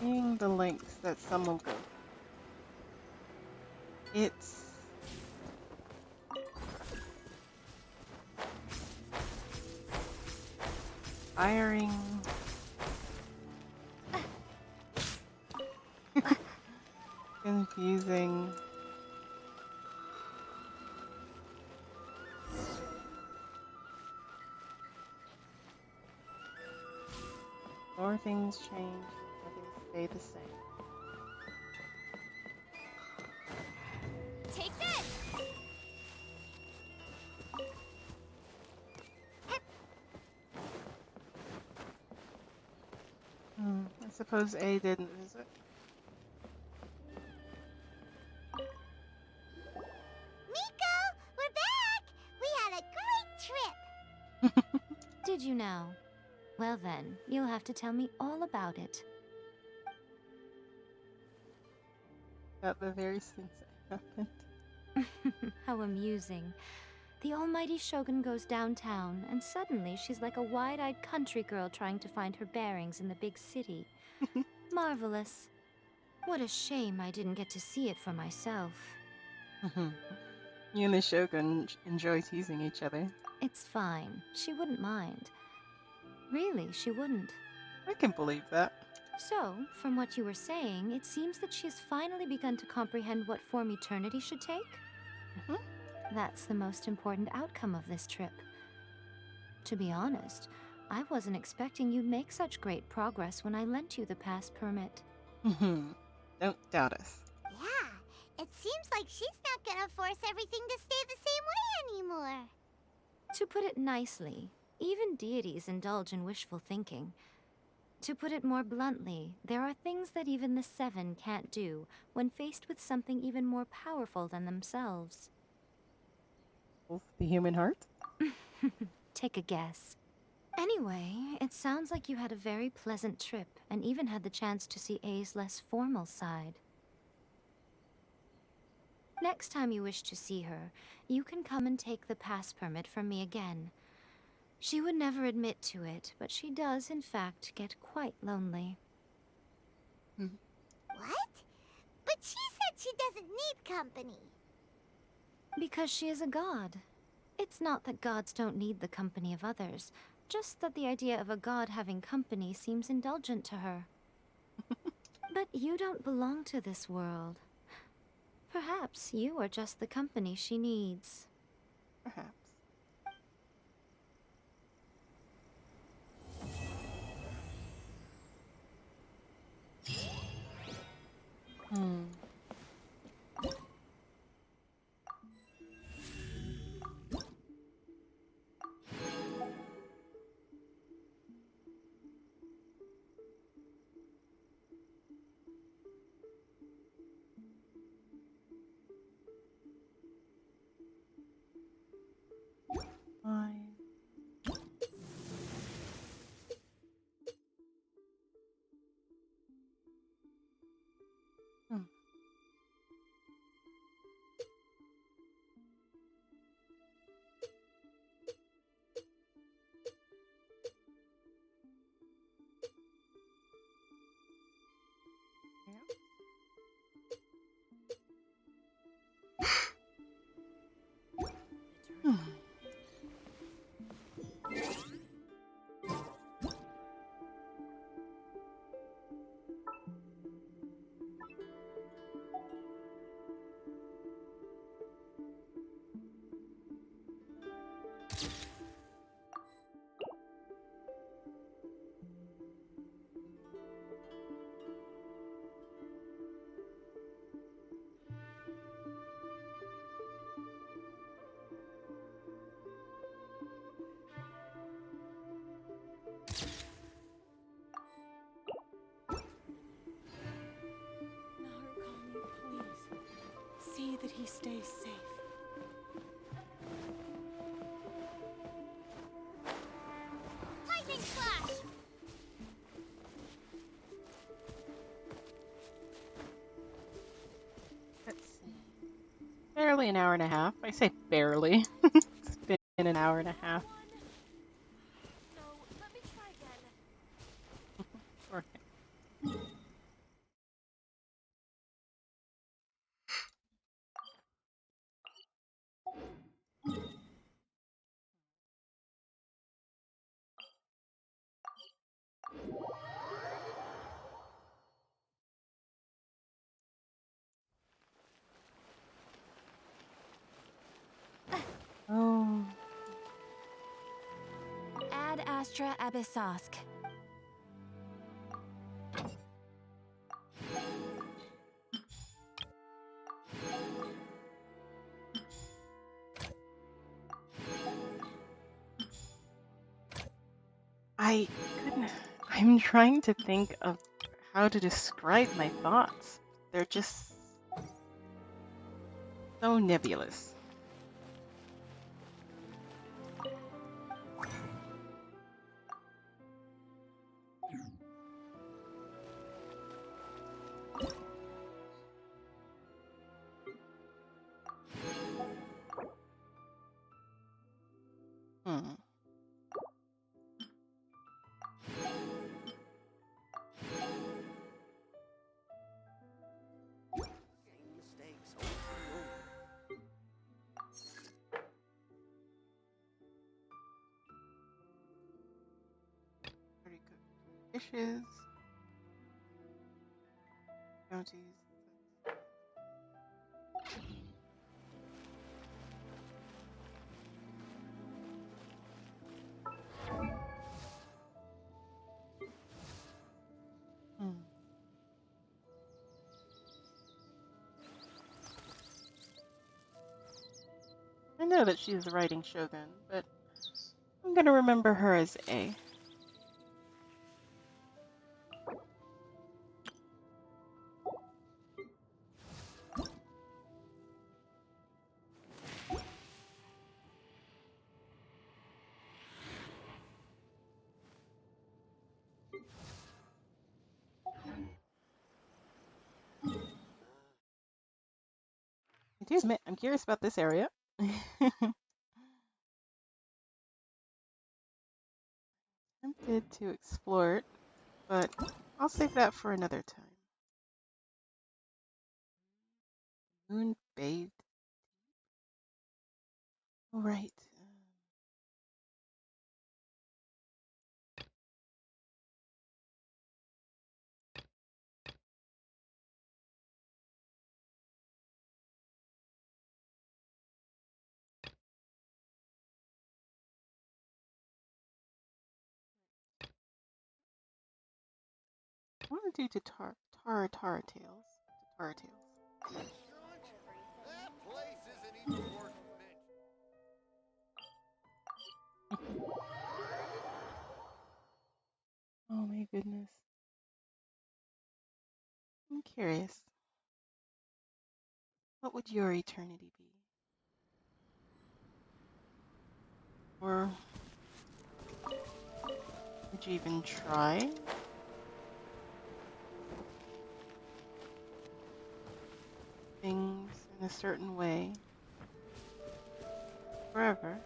S1: seeing the lengths that some will go. It's tiring. Confusing. More things change, others stay the same.
S5: Take this!
S1: I suppose A didn't visit.
S5: Miko, we're back! We had a great trip!
S7: Did you now? Well then, you'll have to tell me all about it.
S1: At the very since it happened.
S7: How amusing. The almighty Shogun goes downtown, and suddenly she's like a wide-eyed country girl trying to find her bearings in the big city. Marvelous. What a shame I didn't get to see it for myself.
S1: You and the Shogun enjoy teasing each other.
S7: It's fine. She wouldn't mind. Really, she wouldn't.
S1: I can believe that.
S7: So, from what you were saying, it seems that she has finally begun to comprehend what form eternity should take? That's the most important outcome of this trip. To be honest, I wasn't expecting you'd make such great progress when I lent you the pass permit.
S1: Don't doubt us.
S5: Yeah, it seems like she's not gonna force everything to stay the same way anymore.
S7: To put it nicely, even deities indulge in wishful thinking. To put it more bluntly, there are things that even the Seven can't do when faced with something even more powerful than themselves.
S1: The human heart?
S7: Take a guess. Anyway, it sounds like you had a very pleasant trip and even had the chance to see A's less formal side. Next time you wish to see her, you can come and take the pass permit from me again. She would never admit to it, but she does, in fact, get quite lonely.
S5: What? But she said she doesn't need company.
S7: Because she is a god. It's not that gods don't need the company of others, just that the idea of a god having company seems indulgent to her. But you don't belong to this world. Perhaps you are just the company she needs.
S1: Perhaps. Fine.
S9: that he stays safe.
S5: Lightning slash!
S1: Let's see. Barely an hour and a half. I say barely. It's been an hour and a half.
S9: No, let me try again.
S1: Sure. Oh.
S7: Ad Astra Abyssosk.
S1: I couldn't. I'm trying to think of how to describe my thoughts. They're just so nebulous. Hmm. Pretty good dishes. Bounties. Hmm. I know that she's the writing shogun, but I'm gonna remember her as A. I do admit, I'm curious about this area. Tempted to explore it, but I'll save that for another time. Moon bathed. All right. I want to do Tara Tales. Tara Tales.
S10: That place isn't even worth mentioning.
S1: Oh my goodness. I'm curious. What would your eternity be? Or would you even try? Things in a certain way forever?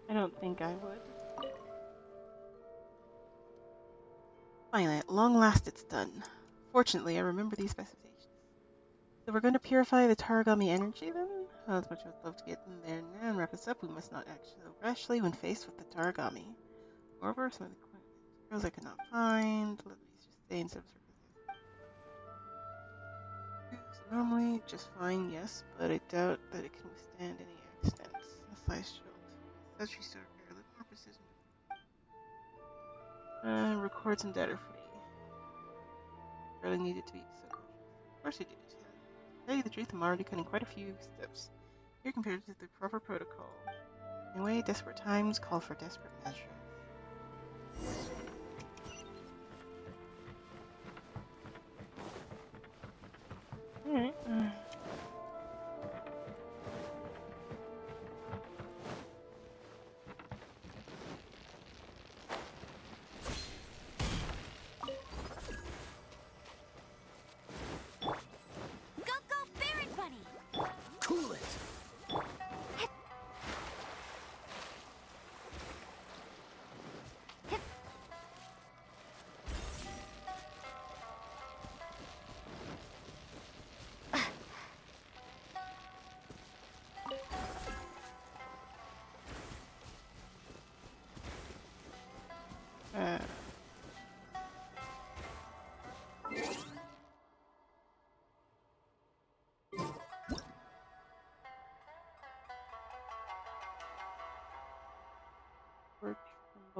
S1: I don't think I would. Finally, at long last it's done. Fortunately, I remember these specifications. So we're going to purify the Taragami energy then? Oh, as much as I'd love to get in there now and wrap this up, we must not act so rashly when faced with the Taragami. Moreover, some of the materials I could not find. Let me just stay in some circumstances. Normally, just fine, yes, but I doubt that it can withstand any accidents. A slice shield. Such restore a little more precision. Record some data for me. Really needed to be so cautious. Of course you do. To tell you the truth, I'm already cutting quite a few steps here compared to the proper protocol. In a way, desperate times call for desperate measures.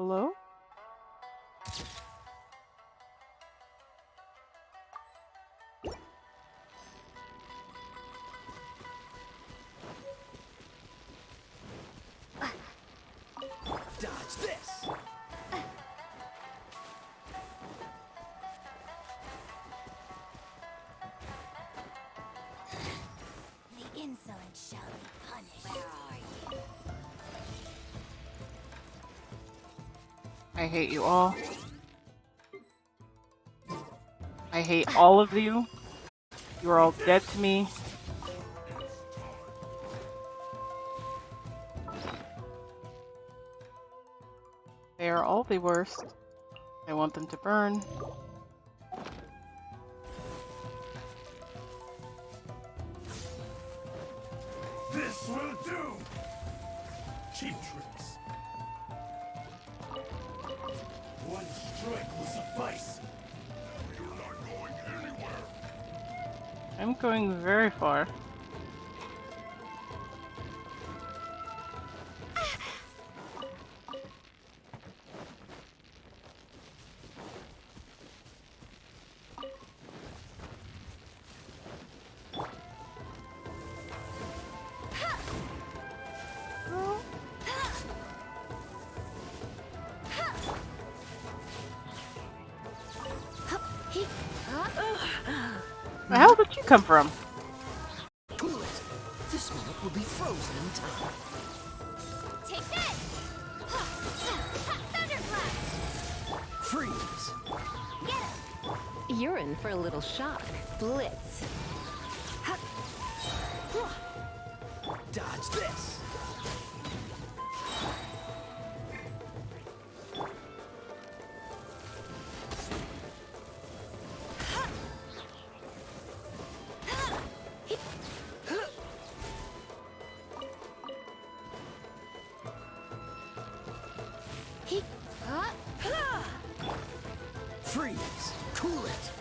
S1: Hello?
S8: Dodge this!
S5: The insolent shall be punished. Where are you?
S1: I hate you all. I hate all of you. You are all dead to me. They are all the worst. I want them to burn.
S10: This will do! Cheap tricks. One strike will suffice. You're not going anywhere.
S1: I'm going very far. Where the hell did you come from?
S8: Cool it! This minute will be frozen in time.
S5: Take this! Thunderclap!
S8: Freeze!
S5: Get him!
S13: You're in for a little shock. Blitz.
S8: Dodge this! Freeze! Cool it!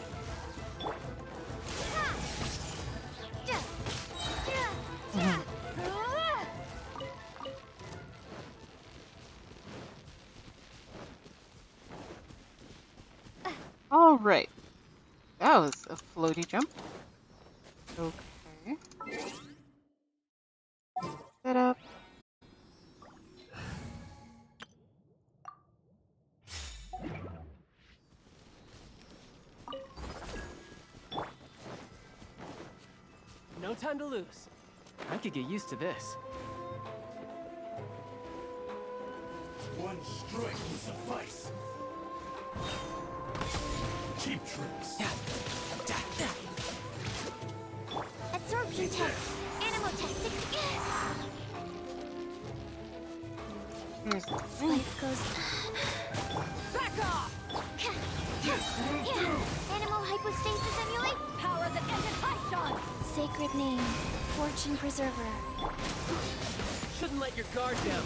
S1: All right. That was a floaty jump. Okay. Set up.
S2: No time to lose. I could get used to this.
S10: One strike will suffice. Cheap tricks.
S5: Absorption test. Animal test 60.
S1: Here's the thing.
S5: Life goes. Back off! Animal hypostasis emulate. Power that ended Python. Sacred name. Fortune preserver.
S2: Shouldn't let your guard down.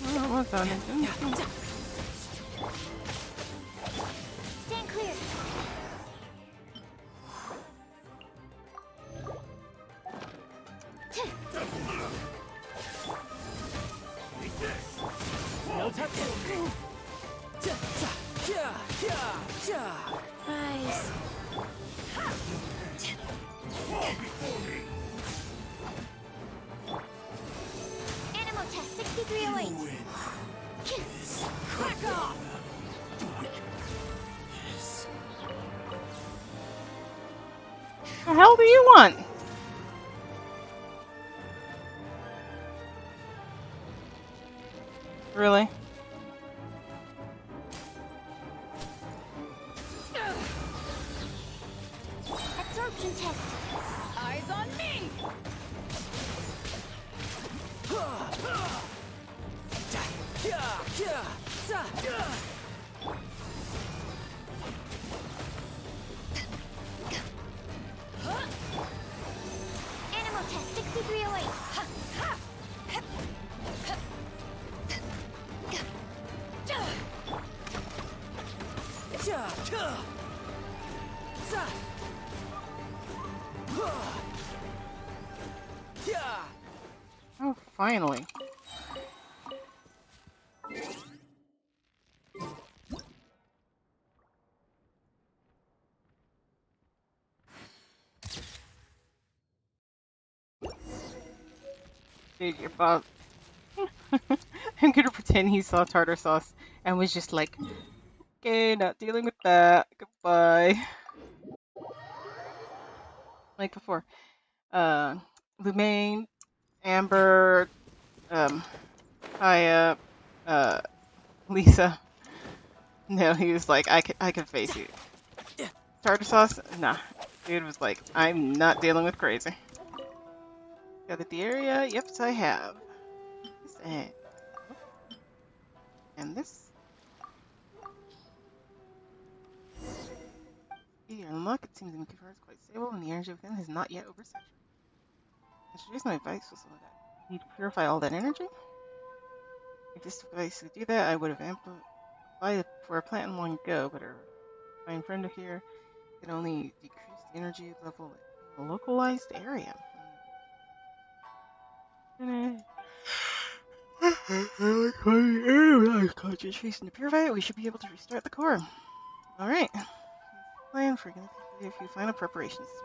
S1: Well, what's on it?
S5: Stand clear.
S2: No touch.
S5: Rise. Animal test 6308. Back off!
S1: The hell do you want? Really?
S5: Absorption test. Eyes on me! Animal test 6308.
S1: Oh, finally. Dude, your boss. I'm gonna pretend he saw tartar sauce and was just like, okay, not dealing with that. Goodbye. Like before. Lumaine, Amber, Kaya, Lisa. No, he was like, I can face you. Tartar sauce? Nah. Dude was like, I'm not dealing with crazy. Got the area? Yep, I have. And this. Your luck, it seems the Mickey is quite stable and the energy within has not yet oversaturated. Introduce my device with some of that. You need to purify all that energy? If this device could do that, I would have amplified it for a plant long ago, but our fine friend here can only decrease the energy level in a localized area. Concentration to purify it, we should be able to restart the core. Alright. Plan for a few final preparations to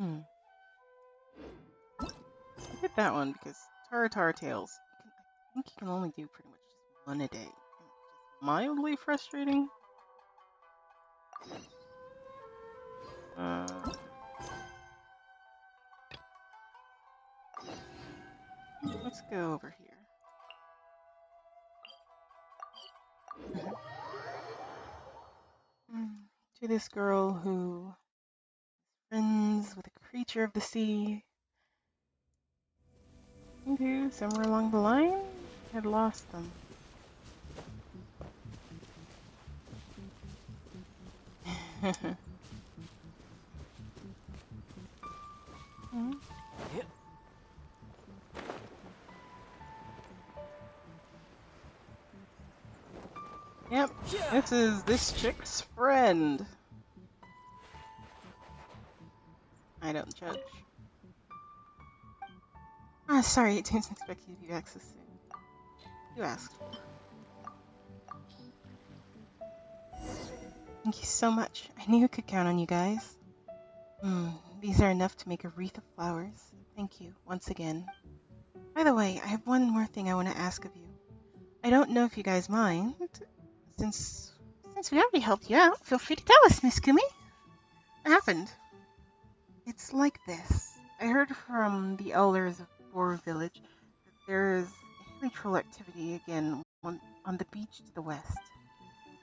S1: make. I did that one because Tara Tails. I think you can only do pretty much just one a day. Just mildly frustrating. Let's go over here. To this girl who is friends with a creature of the sea. Who, somewhere along the line, had lost them. Yep, this is this chick's friend. I don't judge. Ah, sorry, I didn't expect you to be back so soon. You asked for. Thank you so much. I knew I could count on you guys. These are enough to make a wreath of flowers. Thank you, once again. By the way, I have one more thing I want to ask of you. I don't know if you guys mind. Since we already helped you out, feel free to tell us, Miss Kumi. What happened? It's like this. I heard from the elders of Boru Village that there is hairy troll activity again on the beach to the west.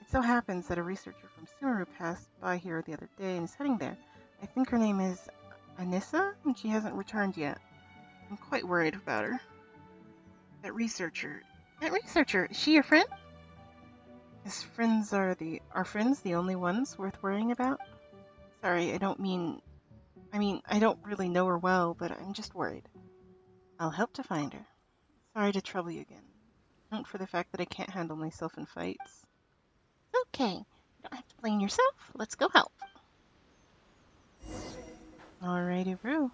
S1: It so happens that a researcher from Sumeru passed by here the other day and is heading there. I think her name is Anissa, and she hasn't returned yet. I'm quite worried about her. That researcher, is she your friend? His friends are friends the only ones worth worrying about? Sorry, I don't really know her well, but I'm just worried. I'll help to find her. Sorry to trouble you again. Not for the fact that I can't handle myself in fights. Okay, you don't have to blame yourself. Let's go help. Alrighty, Roo.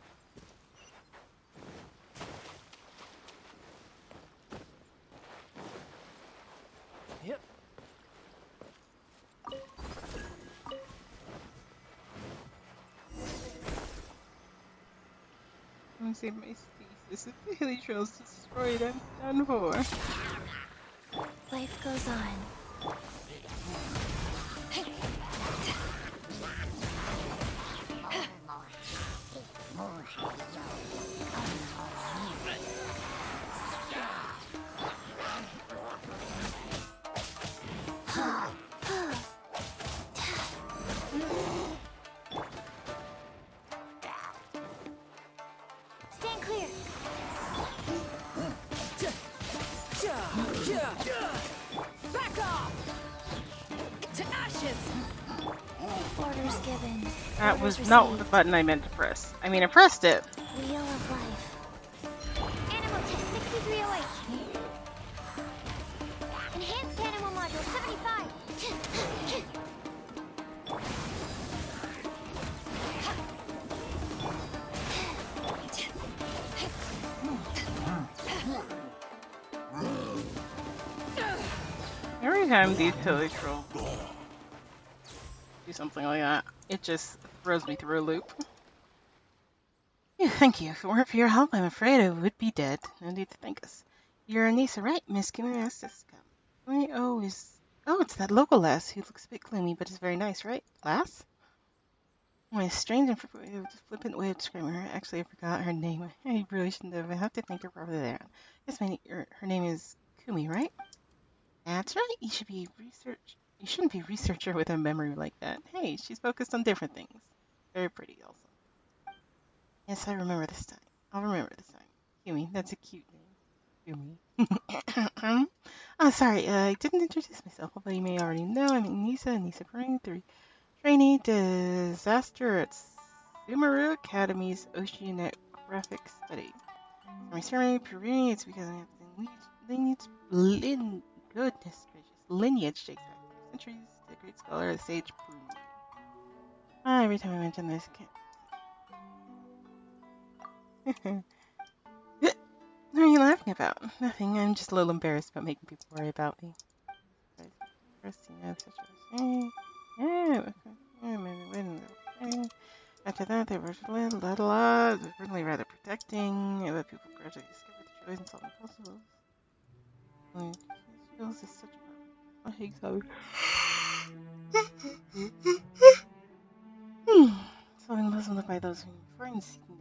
S11: Yep.
S1: Let me save my thesis. If the hilly trail's destroyed, I'm done for.
S7: Life goes on.
S5: Stand clear.
S7: Back off! To ashes!
S5: Orders given.
S1: That was not the button I meant to press. I mean, I pressed it.
S5: Wheel of life. Animal test 6308. Enhanced animal module 75.
S1: Every time these hilly trolls do something like that, It just throws me through a loop. Yeah, thank you. If it weren't for your help, I'm afraid I would be dead. No need to thank us. You're Anissa, right? Miss Kimmy asked us to come. Oh, it's that local lass who looks a bit gloomy, but is very nice, right? Lass? My strange and flippant way of describing her. Actually, I forgot her name. I really shouldn't have. I have to thank her probably there. Yes, her name is Kumi, right? That's right. You shouldn't be a researcher with a memory like that. Hey, she's focused on different things. Very pretty, also. Yes, I remember this time. I'll remember this time. Kumi, that's a cute name. Kumi. Oh, sorry, I didn't introduce myself, although you may already know I'm Anissa Crane, trainee disaster at Sumeru Academy's Oceanographic Study. My surname Perini, it's because I have goodness gracious, lineage dates back 3 centuries to the great scholar, the sage Perini. Every time I mention this, what are you laughing about? Nothing. I'm just a little embarrassed about making people worry about me. After that, they were originally rather protecting, but people gradually discovered the joys and solving puzzles. Skills is such a I hate solving. Solving puzzles looked by those who were seeking them.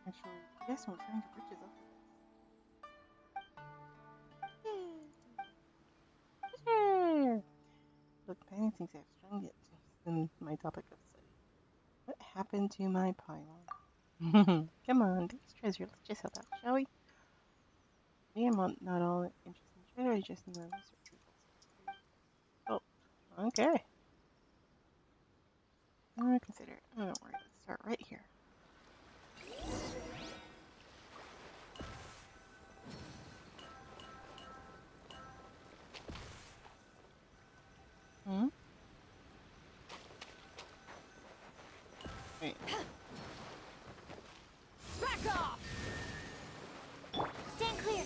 S1: Actually, yes, I'm referring to bridges off the Look, Penny thinks I have strong yet in my topic of study. What happened to my pylon? Come on, this treasure. Let's just help out, shall we? Me, I'm not all interested in treasure. I just need my research results. Oh, okay. I'll consider it. Oh, don't worry. Let's start right here. Wait.
S5: Back off! Stand clear.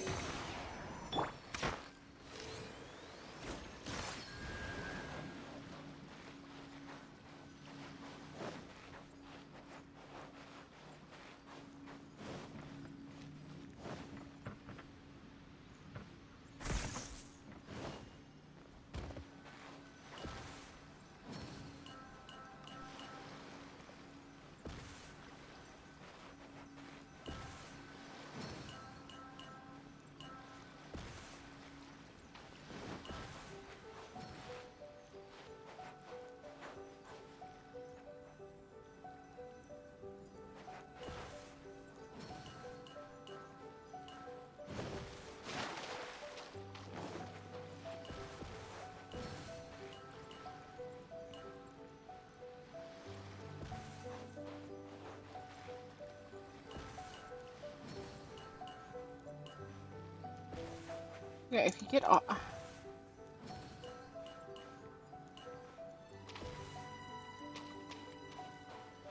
S1: Yeah, if you get off.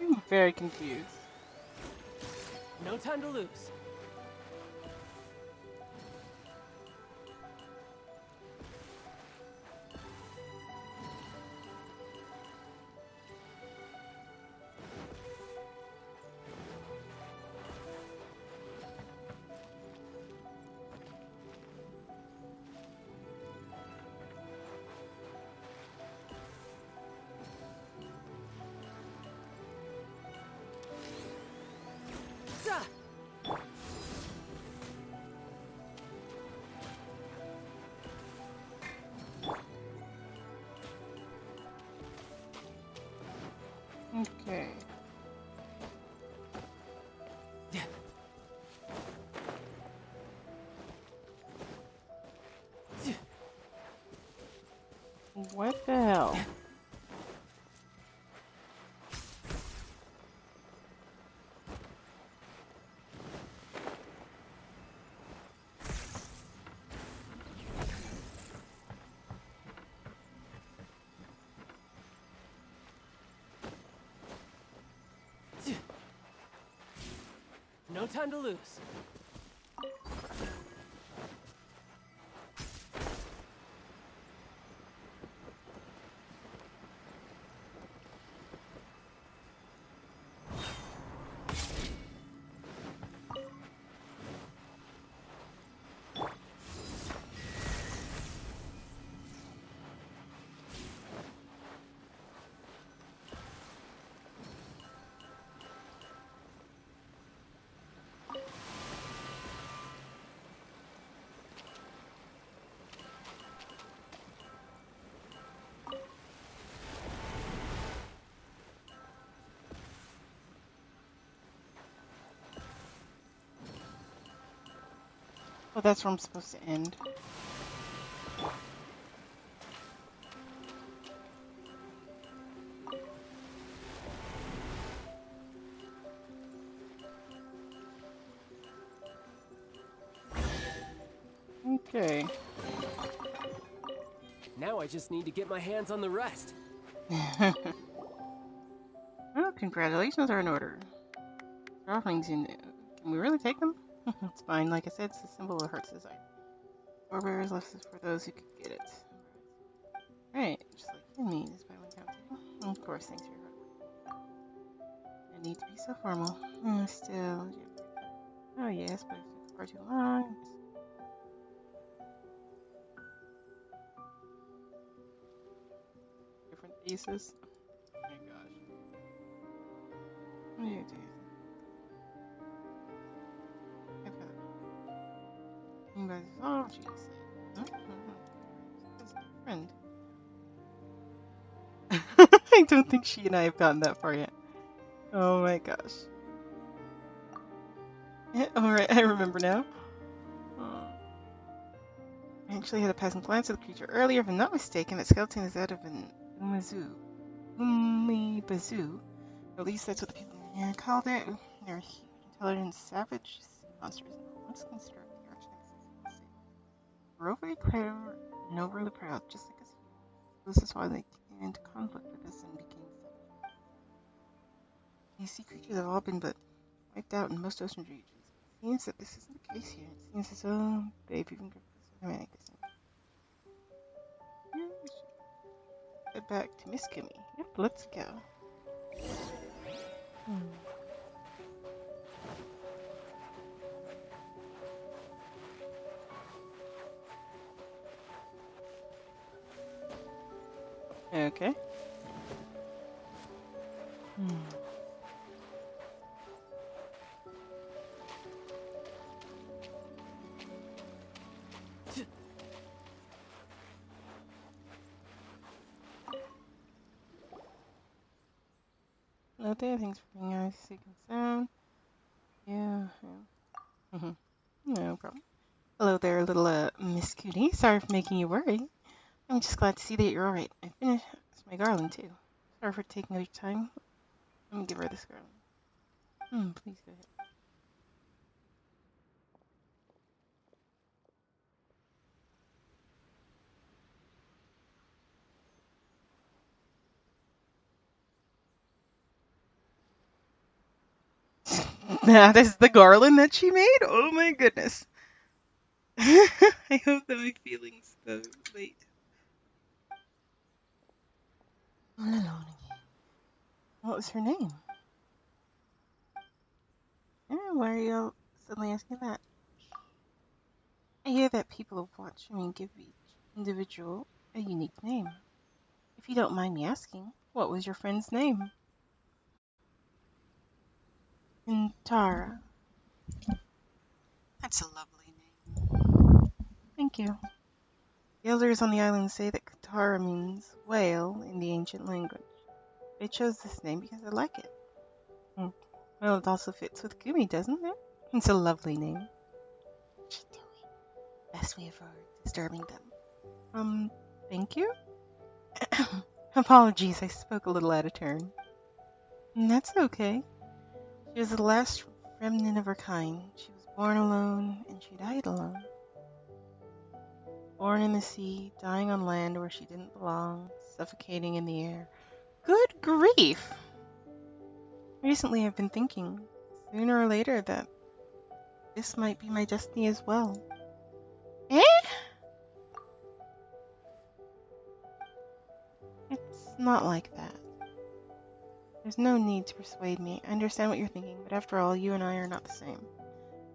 S1: I'm very confused.
S2: No time to lose.
S1: Okay. What the hell?
S2: No time to lose.
S1: that's where I'm supposed to end. Okay.
S11: Now I just need to get my hands on the rest.
S1: Well, congratulations are in order. Drawings in. Can we really take them? It's fine. Like I said, it's a symbol of heart's desire. Forebearers left is for those who could get it. Right, just like you and me. This by one count too. Of course, thanks for your hard work. No need to be so formal. Still, oh yes, but it took far too long. Different thesis. Oh my gosh. What do you do? You guys, oh jeez. That's my friend. I don't think she and I have gotten that far yet. Oh my gosh. Alright, I remember now. I actually had a passing glance at the creature earlier. If I'm not mistaken, that skeleton is that of an Umibazoo. At least that's what the people here called it. They're huge, intelligent, savage sea monsters, and once considered the arch nemesis of the sea. We're overly clever and overly proud, just like us humans. This is why they came into conflict with us and became savage. These sea creatures have all been but wiped out in most ocean regions. It seems that this isn't the case here. It seems as though they've even gripped us with manic this time. Head back to Miss Kimmy. Yep, let's go. Okay. No there, thanks for being nice. You can sound. Yeah. No problem. Hello there, little Miss Cootie. Sorry for making you worry. I'm just glad to see that you're alright. I finished my garland too. Sorry for taking your time. Let me give her this garland. Please go ahead. That is the garland that she made? Oh my goodness. I hope that my feelings go late. All alone again. What was her name? Why are you all suddenly asking that? I hear that people have watched me give each individual a unique name. If you don't mind me asking, what was your friend's name? Intara. That's a lovely name. Thank you. The elders on the island say that Katara means whale in the ancient language. They chose this name because they like it. Well, it also fits with Gumi, doesn't it? It's a lovely name. Best way of disturbing them. Thank you? Apologies, I spoke a little out of turn. That's okay. She was the last remnant of her kind. She was born alone, and she died alone. Born in the sea, dying on land where she didn't belong, suffocating in the air. Good grief! Recently I've been thinking, sooner or later, that this might be my destiny as well. Eh? It's not like that. There's no need to persuade me. I understand what you're thinking, but after all, you and I are not the same.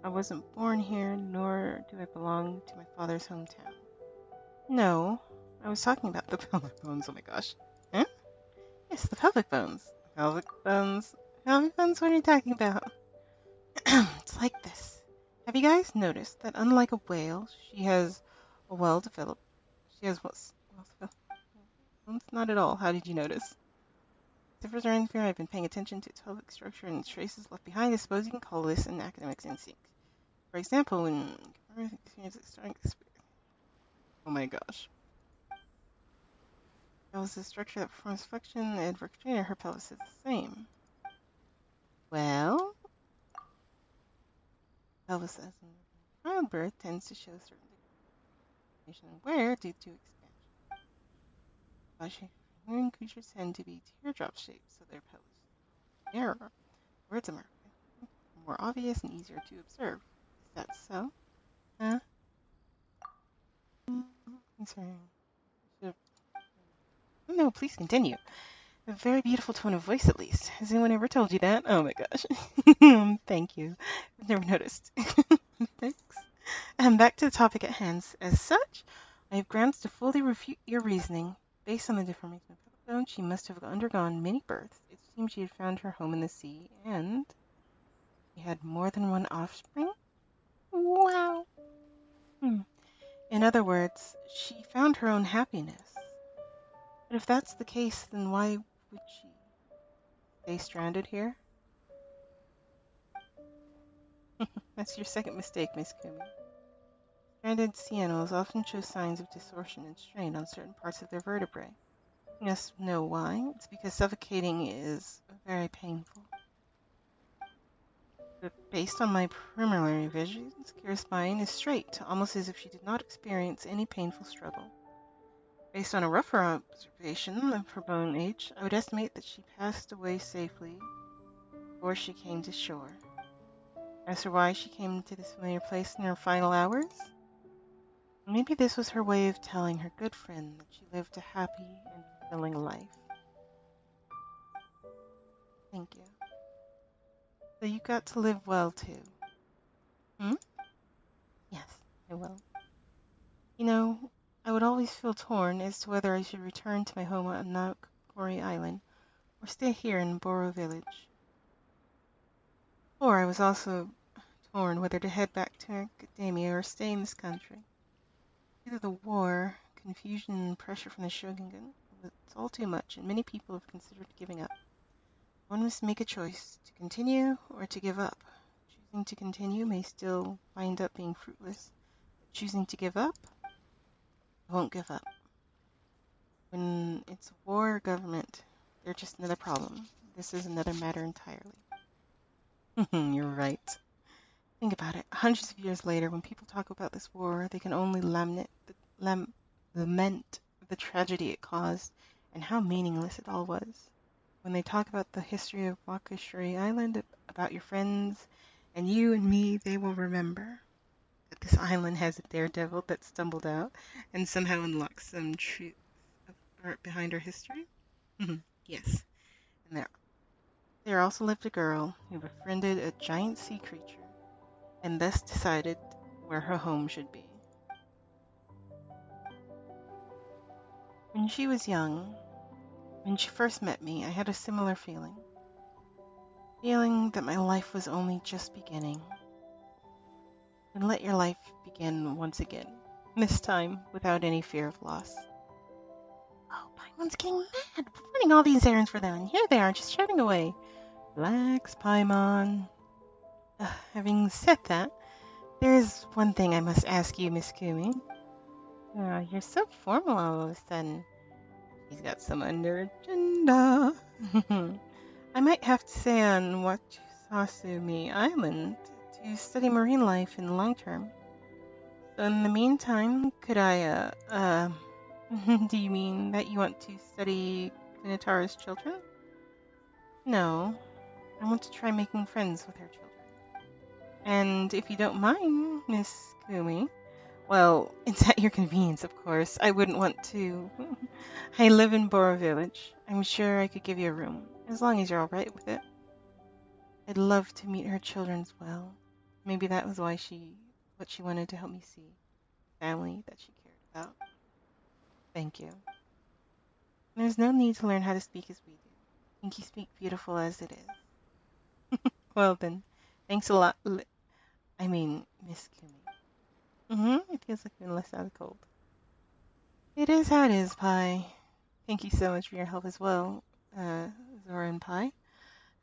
S1: I wasn't born here, nor do I belong to my father's hometown. No, I was talking about the pelvic bones, oh my gosh. Huh? Yes, the pelvic bones. Pelvic bones? Pelvic bones? What are you talking about? It's like this. Have you guys noticed that unlike a whale, she has a well-developed... She has what's... Not at all. How did you notice? Zippers are in fear. I've been paying attention to its pelvic structure and the traces left behind. I suppose you can call this an academic's instinct. For example, when Oh my gosh. That was a structure that performs function, and for Katrina, her pelvis is the same. Well, pelvis as in childbirth tends to show certain deformation and wear due to expansion. Marine creatures tend to be teardrop shaped, so their pelvis is narrower. Words are more obvious and easier to observe. Is that so? Huh? Sorry. No, please continue. A very beautiful tone of voice, at least. Has anyone ever told you that? Oh my gosh. Thank you. I've never noticed. Thanks. Back to the topic at hand. As such, I have grounds to fully refute your reasoning. Based on the deformation of the bone, she must have undergone many births. It seems she had found her home in the sea, and she had more than one offspring? Wow. In other words, she found her own happiness. But if that's the case, then why would she stay stranded here? That's your second mistake, Miss Kumi. Stranded sea animals often show signs of distortion and strain on certain parts of their vertebrae. You must know why. It's because suffocating is very painful. But based on my preliminary visions, Kira's spine is straight, almost as if she did not experience any painful struggle. Based on a rougher observation of her bone age, I would estimate that she passed away safely before she came to shore. As for why she came to this familiar place in her final hours, maybe this was her way of telling her good friend that she lived a happy and fulfilling life. Thank you. So you got to live well, too. Yes, I will. You know, I would always feel torn as to whether I should return to my home on Nakori Island or stay here in Boro Village. Or I was also torn whether to head back to academia or stay in this country. Either the war, confusion, and pressure from the shogunate was all too much, and many people have considered giving up. One must make a choice, to continue or to give up. Choosing to continue may still wind up being fruitless, but choosing to give up, I won't give up. When it's war or government, they're just another problem. This is another matter entirely. You're right. Think about it. Hundreds of years later, when people talk about this war, they can only lament the tragedy it caused and how meaningless it all was. When they talk about the history of Wakashuri Island, about your friends, and you and me, they will remember that this island has a daredevil that stumbled out and somehow unlocked some truth behind our history. Yes, and there also lived a girl who befriended a giant sea creature and thus decided where her home should be. When she was young, when she first met me, I had a similar feeling that my life was only just beginning. Then let your life begin once again, this time without any fear of loss. Oh, Paimon's getting mad. I'm running all these errands for them, and here they are just chatting away. Relax, Paimon. Having said that, there is one thing I must ask you, Miss Kumi. You're so formal all of a sudden. He's got some under agenda. I might have to stay on Wachusasumi Island to study marine life in the long term. So in the meantime, could I, do you mean that you want to study Kunitara's children? No, I want to try making friends with her children. And if you don't mind, Miss Kumi, well, it's at your convenience, of course. I wouldn't want to. I live in Boro Village. I'm sure I could give you a room, as long as you're all right with it. I'd love to meet her children as well. Maybe that was what she wanted to help me see. The family that she cared about. Thank you. There's no need to learn how to speak as we do. I think you speak beautiful as it is. Well then, thanks a lot. Miss Kumi. It feels like we've been left out of the cold. It is how it is, Pi. Thank you so much for your help as well, Zora and Pi.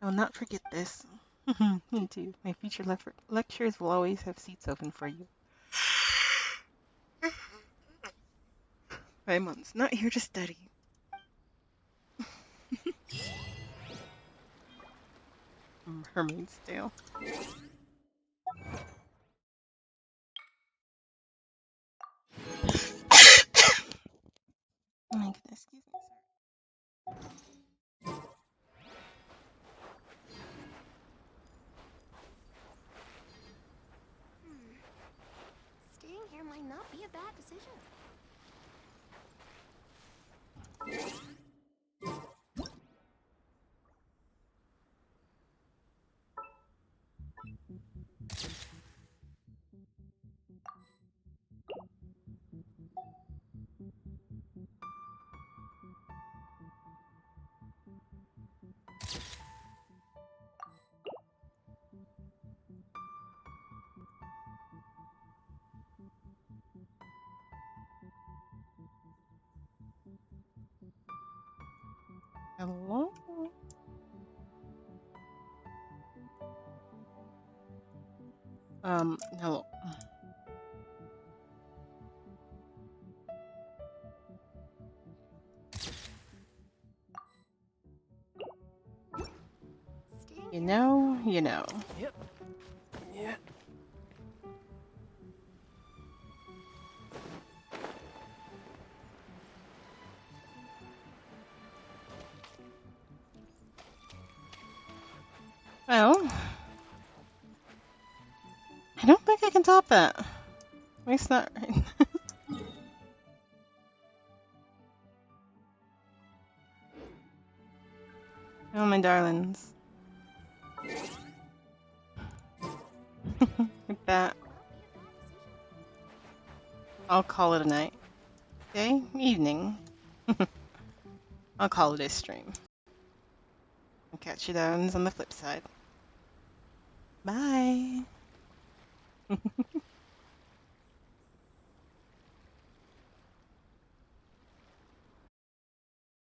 S1: I will not forget this. Me too. My future lectures will always have seats open for you. Paimon's not here to study. Mermaid's tail. Oh my goodness, excuse me,
S5: Staying here might not be a bad decision.
S1: Hello? Hello. You know, you know.
S11: Yep. Yeah.
S1: Well, I don't think I can top that. At least not right. Oh, my darlings. With that, I'll call it a night. Day? Evening. I'll call it a stream. I'll catch you downs on the flip side. Bye.